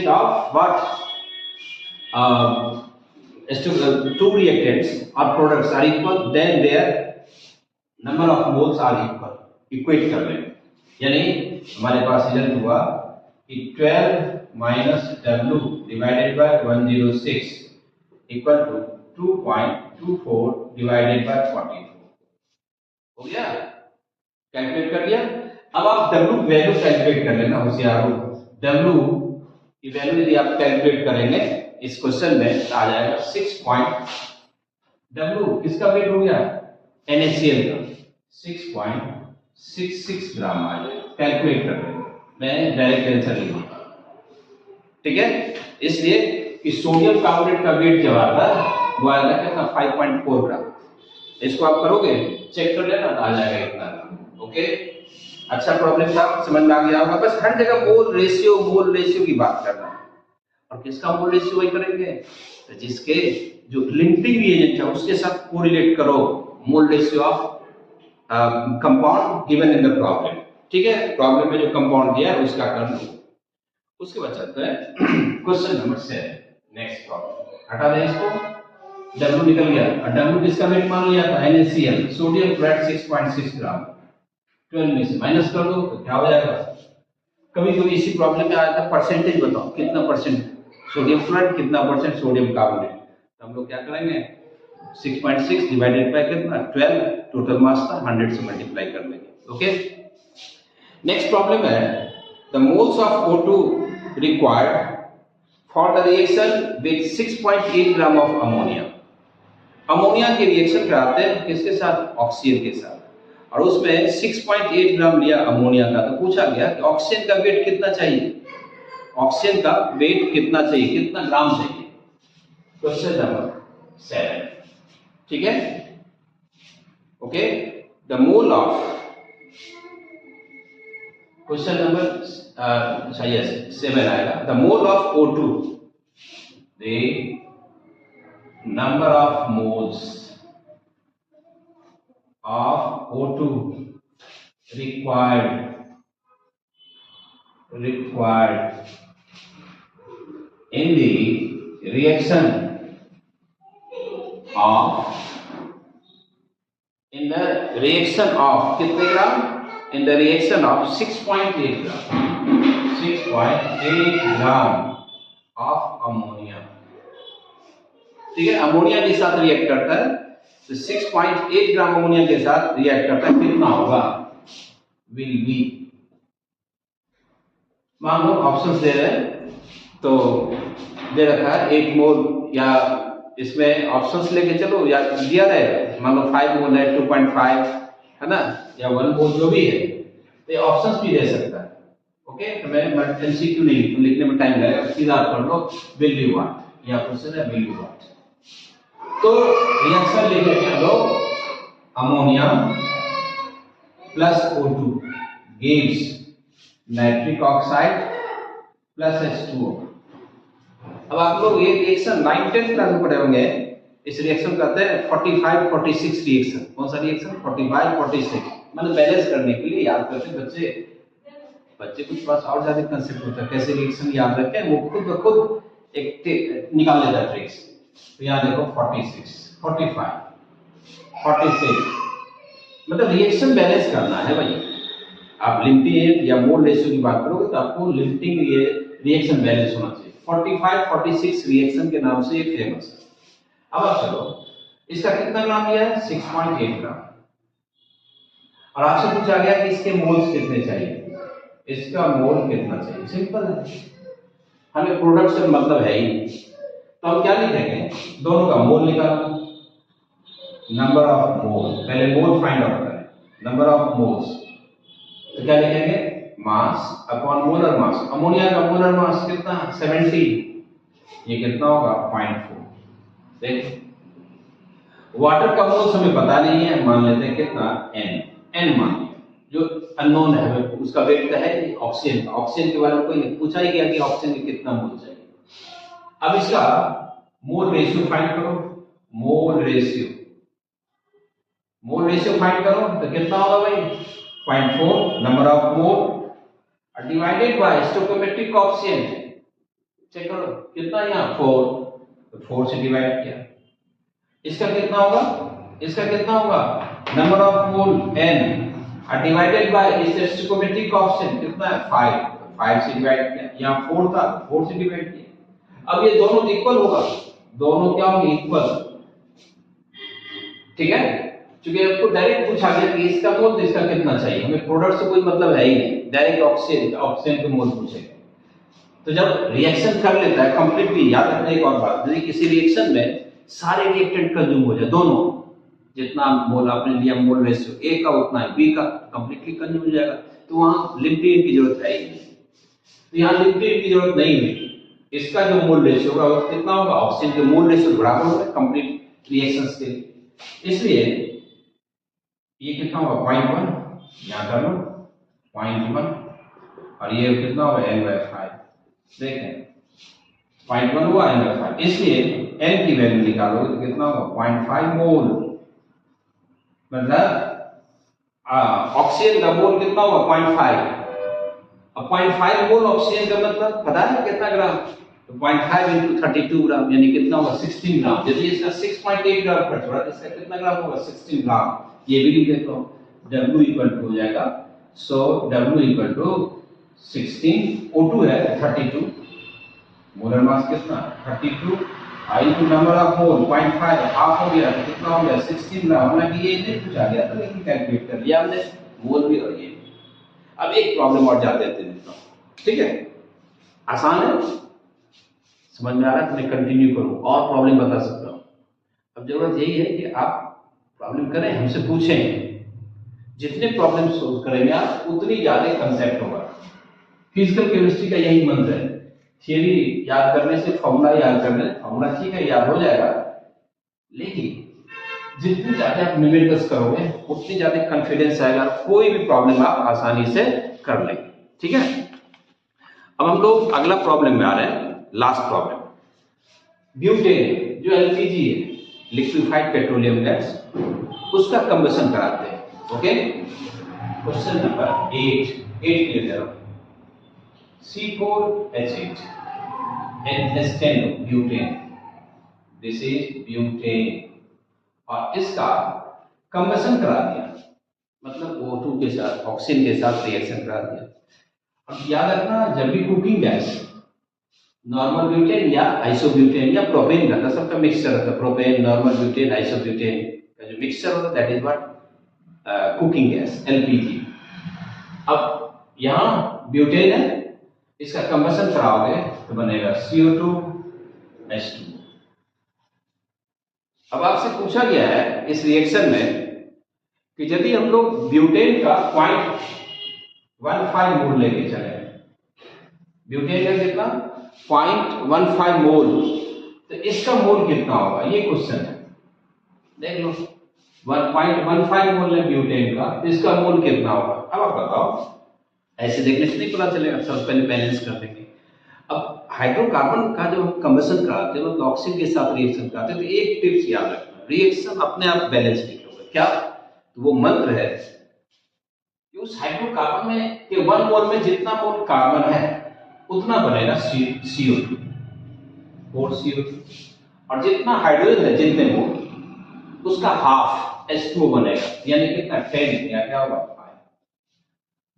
[SPEAKER 1] of what two reactants or products are equal, then their number of moles are equal, equate कर लेंगे। यानी हमारे पास रिजल्ट हुआ कि 12 minus W divided by 106 equal to 2.24 divided by 44, हो गया, कैलकुलेट कर लिया। अब आप W वैल्यू कैलकुलेट कर लेना, होशियार हो। W की वैल्यू यदि आप कैलकुलेट करेंगे इस क्वेश्चन में आ जाएगा 6. किसका वेट हो गया NaCl का 6.66 ग्राम आ जाएगा, कैलकुलेट कर लेंगे, मैं डायरेक्ट आंसर लिखूंगा, ठीक है। इसलिए कि सोडियम कार्बोनेट का वेट जब आता है वो आएगा कितना 5.4 ग्राम, इसको आप करोगे चेक कर लेना, आ जाएगा इतना ग्राम। ओके, अच्छा प्रॉब्लम था, समझ में आ गया होगा। बस हर जगह मोल रेशियो की बात करना है, और किसका मोल रेशियो वही करेंगे, तो जिसके जो लिमिटिंग रिएजेंट है उसके साथ कोरिलेट करो मोल ratio of compound given in the problem, ठीक है। प्रॉब्लम में जो कंपाउंड दिया है उसका कर लो। उसके बाद चलते हैं क्वेश्चन नंबर 7। नेक्स्ट प्रॉब्लम, हटा दें इसको, W निकल गया और W किसका वेट मान लिया था, NaCl, सोडियम क्लोराइड 6.6 ग्राम, 12 में से माइनस कर दो तो क्या हो जाएगा। कभी कभी इसी प्रॉब्लम में आया था परसेंटेज बताओ कितना परसेंट सोडियम क्लोराइड, कितना परसेंट सोडियम कार्बोनेट, तो हम लोग क्या करेंगे 6.6 डिवाइडेड बाय कितना 12, टोटल मास था 100 से मल्टीप्लाई कर लेंगे। ओके, नेक्स्ट प्रॉब्लम है the moles of O2 required for the reaction with 6.8 gram of ammonia. Ammonia के रिएक्शन कराते हैं किसके साथ, ऑक्सीजन के साथ, और उसमें 6.8 ग्राम लिया अमोनिया का, तो पूछा गया कि ऑक्सीजन का वेट कितना चाहिए, ऑक्सीजन का वेट कितना चाहिए, कितना ग्राम चाहिए। क्वेश्चन नंबर 7, ठीक है। Okay, the mole of, question number 7 आएगा, the mole of O2, the number of moles of O2 required in the reaction of कितने ग्राम, in the reaction of 6.8 gram, 6.8 gram of ammonia, ठीक है। अमोनिया के साथ रिएक्ट करता है तो 6.8 ग्राम अमोनिया के साथ रिएक्ट करता है, कितना होगा, विल बी, मान लो ऑप्शंस दे रहे हैं तो दे रखा है 8 मोल, या इसमें ऑप्शंस लेके चलो, या दिया रहेगा मान लो 5 मोल है, 2.5 है ना, या 1 मोल जो भी है, तो ये ऑप्शंस भी दे सकता है। ओके, तो मैं एमसीक्यू नहीं लिखूं, लिखने में टाइम लगेगा, सीधा पढ़ लो विल बी व्हाट, या क्वेश्चन है विल बी व्हाट। तो रिएक्शन लिखेंगे हम लोग, ammonia plus O2 gives nitric oxide plus H2O। अब आप लोग ये रिएक्शन 9-10 क्लास में पढ़े होंगे, इस रिएक्शन करते हैं 45-46 रिएक्शन, कौन सा रिएक्शन 45-46, मतलब बैलेंस करने के लिए याद करते बच्चे कुछ पास और ज्यादा कंसेप्ट होता है, कैसे रिएक्शन याद रखें, वो खुद ब खुद एक निकाल लेता है ट्रिक्स। तो यहाँ देखो 46, 45, 46, मतलब रिएक्शन बैलेंस करना है भाई। आप लिमिटिंग या मोल रेशियो की बात करोगे तो आपको लिमिटिंग ये रिएक्शन बैलेंस होना चाहिए। 45-46 रिएक्शन के नाम से ये फेमस है। अब आप चलो, इसका कितना ग्राम लिया है, 6.8 ग्राम, और आपसे पूछा गया कि इसके मोल्स कितने चाहिए, इसका मोल कितना चाहिए। सिंपल है, हमें प्रोडक्ट से मतलब है ही, तो हम क्या लिखेंगे, दोनों का मोल निकालो, नंबर ऑफ मोल, पहले मोल फाइंड आउट करें, नंबर ऑफ मोल्स, तो क्या लिखेंगे, mass upon molar mass. Ammonia का मोलर मास कितना, 70, ये कितना होगा 0.4। देखो वाटर का मोल्स हमें पता नहीं है, मान लेते हैं कितना, n मान, जो अननोन है उसका वेट का है ऑक्सीजन का, ऑक्सीजन के बारे में कोई नहीं पूछा ही गया कि ऑक्सीजन के कितना मोल चाहिए। अब इसका मोल रेशियो फाइंड करो, मोल रेशियो फाइंड करो तो कितना होगा भाई 0.4 number of mole divided by stoichiometric coefficient, check करो कितना, यहाँ 4, तो 4 से डिवाइड किया, इसका कितना होगा, इसका कितना होगा, number of mole n divided by stoichiometric coefficient कितना है 5, 5 से डिवाइड किया, यहाँ 4 था 4 से डिवाइड किया। अब ये दोनों इक्वल होगा, दोनों क्या होंगे, इक्वल, ठीक है। क्योंकि आपको डायरेक्ट पूछा गया कि इसका मोल तो इसका कितना चाहिए, हमें प्रोडक्ट से कोई मतलब है ही नहीं, डायरेक्ट ऑक्सीजन के मोल पूछेगा। तो जब रिएक्शन कर लेता है कंप्लीटली, याद रखना एक और बात, यदि किसी रिएक्शन में सारे रिएक्टेंट कंज्यूम हो जाए, दोनों जितना मोल आपने लिया, मोल रेशियो ए का उतना है बी का कंप्लीटली कंज्यूम हो जाएगा, तो वहां लिमिटिंग की जरूरत है ही नहीं। तो यहाँ लिमिटिंग की जरूरत नहीं है, इसका जो मोल रेशियो होगा वो कितना होगा, ऑक्सीजन के मोल रेशियो बराबर होगा कंप्लीट रिएक्शंस के लिए। इसलिए ये कितना होगा 0.1, यहाँ कर लो 0.1, और ये कितना होगा n/5, देखें 0.1 हुआ n/5, इसलिए n की वैल्यू निकालोगे तो कितना होगा 0.5 मोल, मतलब ऑक्सीजन का मोल कितना होगा 0.5। अब 0.5 मोल ऑक्सीजन का मतलब पता है कितना ग्राम, तो 0.5 इंटू 32 ग्राम यानी कितना होगा 16 ग्राम। यदि इसका 6.8 ग्राम खर्च हो रहा है तो इसका कितना ग्राम होगा 16 ग्राम। ये भी लिख देता हूँ, W इक्वल टू हो जाएगा, सो W इक्वल टू 16, O2 है 32, मोलर मास कितना 32, I two number of mole 0.5 half हो गया तो कितना हो गया 16 ग्राम। हालांकि ये नहीं पूछा गया था लेकिन कैलकुलेट कर लिया हमने, मोल भी और ये भी। अब एक प्रॉब्लम और जाते हैं, ठीक है, आसान है, समझ में आ रहा है तो मैं कंटिन्यू करूं और प्रॉब्लम बता सकता हूं। अब जरूरत यही है कि आप प्रॉब्लम करें, हमसे पूछें, जितने प्रॉब्लम सोल्व करेंगे आप उतनी ज्यादा कंसेप्ट होगा। फिजिकल केमिस्ट्री का यही मंत्र है, थियरी याद करने से फॉर्मूला याद करने, फॉर्मूला ठीक है याद हो जाएगा, लेकिन जितनी ज्यादा आप न्यूमेरिकल्स करोगे उतनी ज्यादा कॉन्फिडेंस आएगा, कोई भी प्रॉब्लम आप आसानी से कर लेंगे। ठीक है, अब हम लोग अगला प्रॉब्लम में आ रहे हैं, लास्ट प्रॉब्लम। ब्यूटेन जो एलपीजी है, लिक्विफाइड पेट्रोलियम गैस, उसका कंबशन कराते हैं। ओके, क्वेश्चन नंबर 8 क्लियर करो। C4H8 NH10 butane, this is butane, और इसका कंबशन करा दिया, मतलब O2 के साथ ऑक्सीजन के साथ रिएक्शन करा दिया। अब याद रखना, जब भी कुकिंग गैस नॉर्मल ब्यूटेन या आइसोब्यूटेन या प्रोपेन का सबका मिक्सचर होता है, प्रोपेन, नॉर्मल ब्यूटेन, आइसोब्यूटेन का जो मिक्सचर होता है that is what cooking gas LPG. अब यहाँ ब्यूटेन है, इसका कंबशन कराओगे तो बनेगा CO2H2। अब आपसे पूछा गया है इस रिएक्शन में कि यदि हम लोग ब्यूटेन का 0.15 मोल लेके चले, ब्यूटेन का कितना 0.15 मोल, तो इसका मोल कितना होगा, ये क्वेश्चन है, देख लो। 1.15 मोल है ब्यूटेन का, तो इसका मोल कितना होगा। अब आप बताओ, ऐसे देखने से नहीं पता चलेगा, सब पहले बैलेंस कर देंगे। अब हाइड्रोकार्बन का जो हम कंबशन कराते हैं, मतलब ऑक्सीजन के साथ रिएक्शन कराते हैं, तो एक टिप्स याद रखना, रिएक्शन अपने आप बैलेंस नहीं होगा। क्या, तो वो मंत्र है कि उस हाइड्रोकार्बन में के 1 मोल में जितना मोल कार्बन है उतना बनेगा CO2, 4CO2, और जितना हाइड्रोजन है जितने मोल उसका हाफ H2O बनेगा, यानी कितना 10, या क्या होगा 5।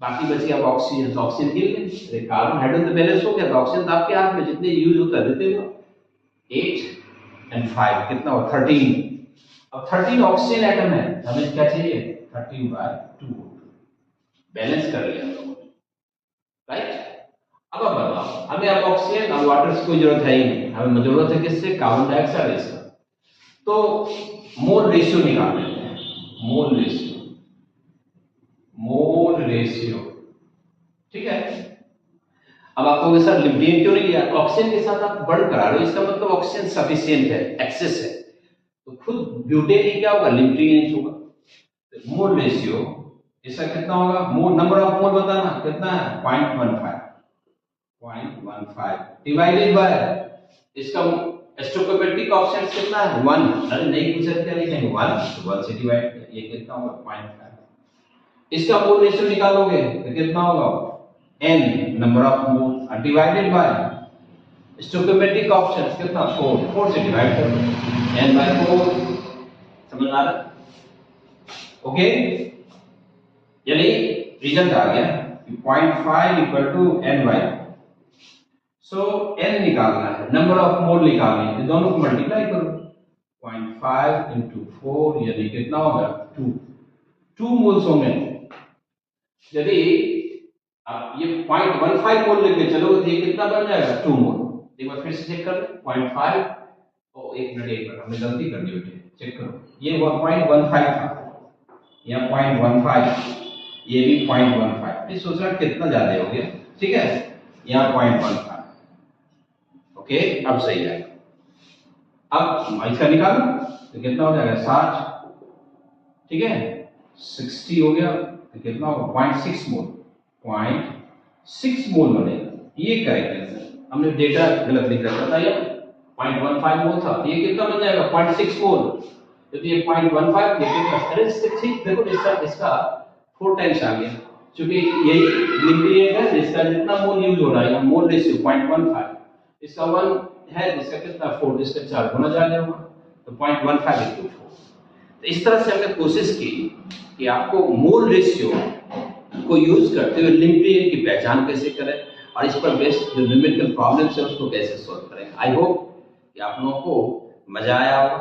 [SPEAKER 1] बाकी बची अब ऑक्सीजन, तो ऑक्सीजन गिर गई, कार्बन हाइड्रोजन बैलेंस हो गया, तो ऑक्सीजन आपके हाथ में जितने यूज होता है देते हो, 8 और 5 कितना हो 13। अब 13 ऑक्सीजन एटम है, हमें क्या चाहिए 13/2, बैलेंस कर लिया हम लोगों ने, राइट। अब बताओ, हमें अब ऑक्सीजन और वाटर की कोई जरूरत है ही नहीं, हमें जरूरत है किससे, कार्बन डाइऑक्साइड इसका। तो मोल रेशियो निकाल लेते हैं, मोल रेशियो, ठीक है। अब आप कहोगे सर लिब्डेन क्यों नहीं लिया, ऑक्सीजन के साथ आप बर्न करा रहे हो, इसका मतलब ऑक्सीजन सफिशिएंट है, एक्सेस है, तो खुद ब्यूटेन ही क्या होगा, लिब्डेन होगा। तो मोल रेशियो इसका कितना होगा, मोल नंबर ऑफ मोल बताना कितना है 0.15 डिवाइडेड बाय इसका स्टोइकोमेट्रिक कांस्टेंट कितना है 1। अरे नहीं पूछ सकते, लिखेंगे 1, तो 1 से डिवाइड किया, ये कितना होगा 0.5। इसका मोल रेशियो निकालोगे तो कितना होगा n number of mole divided by stoichiometric constant कितना 4 से डिवाइड कर दो n/4। समझ आ रहा है, ओके। यानी रिजल्ट आ गया कि 0.5 equal to n/4। So n निकालना है, नंबर ऑफ मोल निकालने हैं, दोनों को मल्टीप्लाई करो, 0.5 into 4 यानी कितना होगा 2 मोल्स होंगे। यदि आप ये 0.15 मोल लेके चलोगे तो ये कितना बन जाएगा 2 मोल। एक बार फिर से चेक कर लें, 0.5 ओ एक मिनट हमने गलती कर दी बेटे, चेक करो, ये 1.15 था, यहाँ 0.15, ये भी 0.15, इस सोच रहा कितना ज्यादा हो गया, ठीक है, यहाँ 0.15, ओके। अब सही है, अब इसका निकालो तो कितना हो जाएगा 60, ठीक है, 60 हो गया तो कितना होगा 0.6 मोल, 0.6 मोल बनेगा। ये करेक्ट आंसर, हमने डेटा गलत लिख रखा था, ये 0.15 मोल था, ये कितना बन जाएगा 0.6 मोल, तो ये 0.15 ये कितना, अरे ठीक देखो इसका 4 टाइम्स आ गया, क्योंकि यही लिमिट है जिसका जितना मोल यूज हो रहा है, मोल रेशियो 0.15, इसका 1 है, इसका कितना 4, इसका 4 गुना ज्यादा होगा, तो 0.15 × 4। तो इस तरह से हमने कोशिश की कि आपको मोल रेशियो को यूज करते हुए लिमिट की पहचान कैसे करें और इस पर बेस्ड जो न्यूमेरिकल प्रॉब्लम्स है उसको कैसे सॉल्व करें। आई होप कि आप लोगों को मजा आया होगा,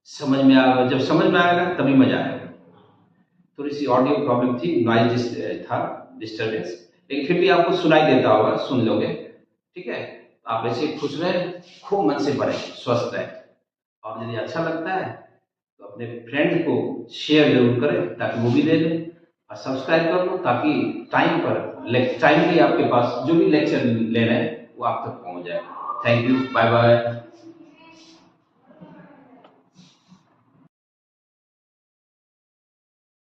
[SPEAKER 1] समझ में आएगा। जब समझ में आएगा तभी मजा आएगा। थोड़ी सी ऑडियो प्रॉब्लम थी, नॉइज था, डिस्टर्बेंस, लेकिन फिर भी आपको सुनाई देता होगा, सुन लोगे। ठीक है, आप ऐसे खुश रहे, खूब मन से बढ़े, स्वस्थ रहे। और यदि अच्छा लगता है तो अपने फ्रेंड को शेयर जरूर करें ताकि वो भी ले लें, और सब्सक्राइब कर लो ताकि टाइम पे आपके पास जो भी लेक्चर ले रहे हैं वो आप तक पहुंच जाए। Thank you, bye bye.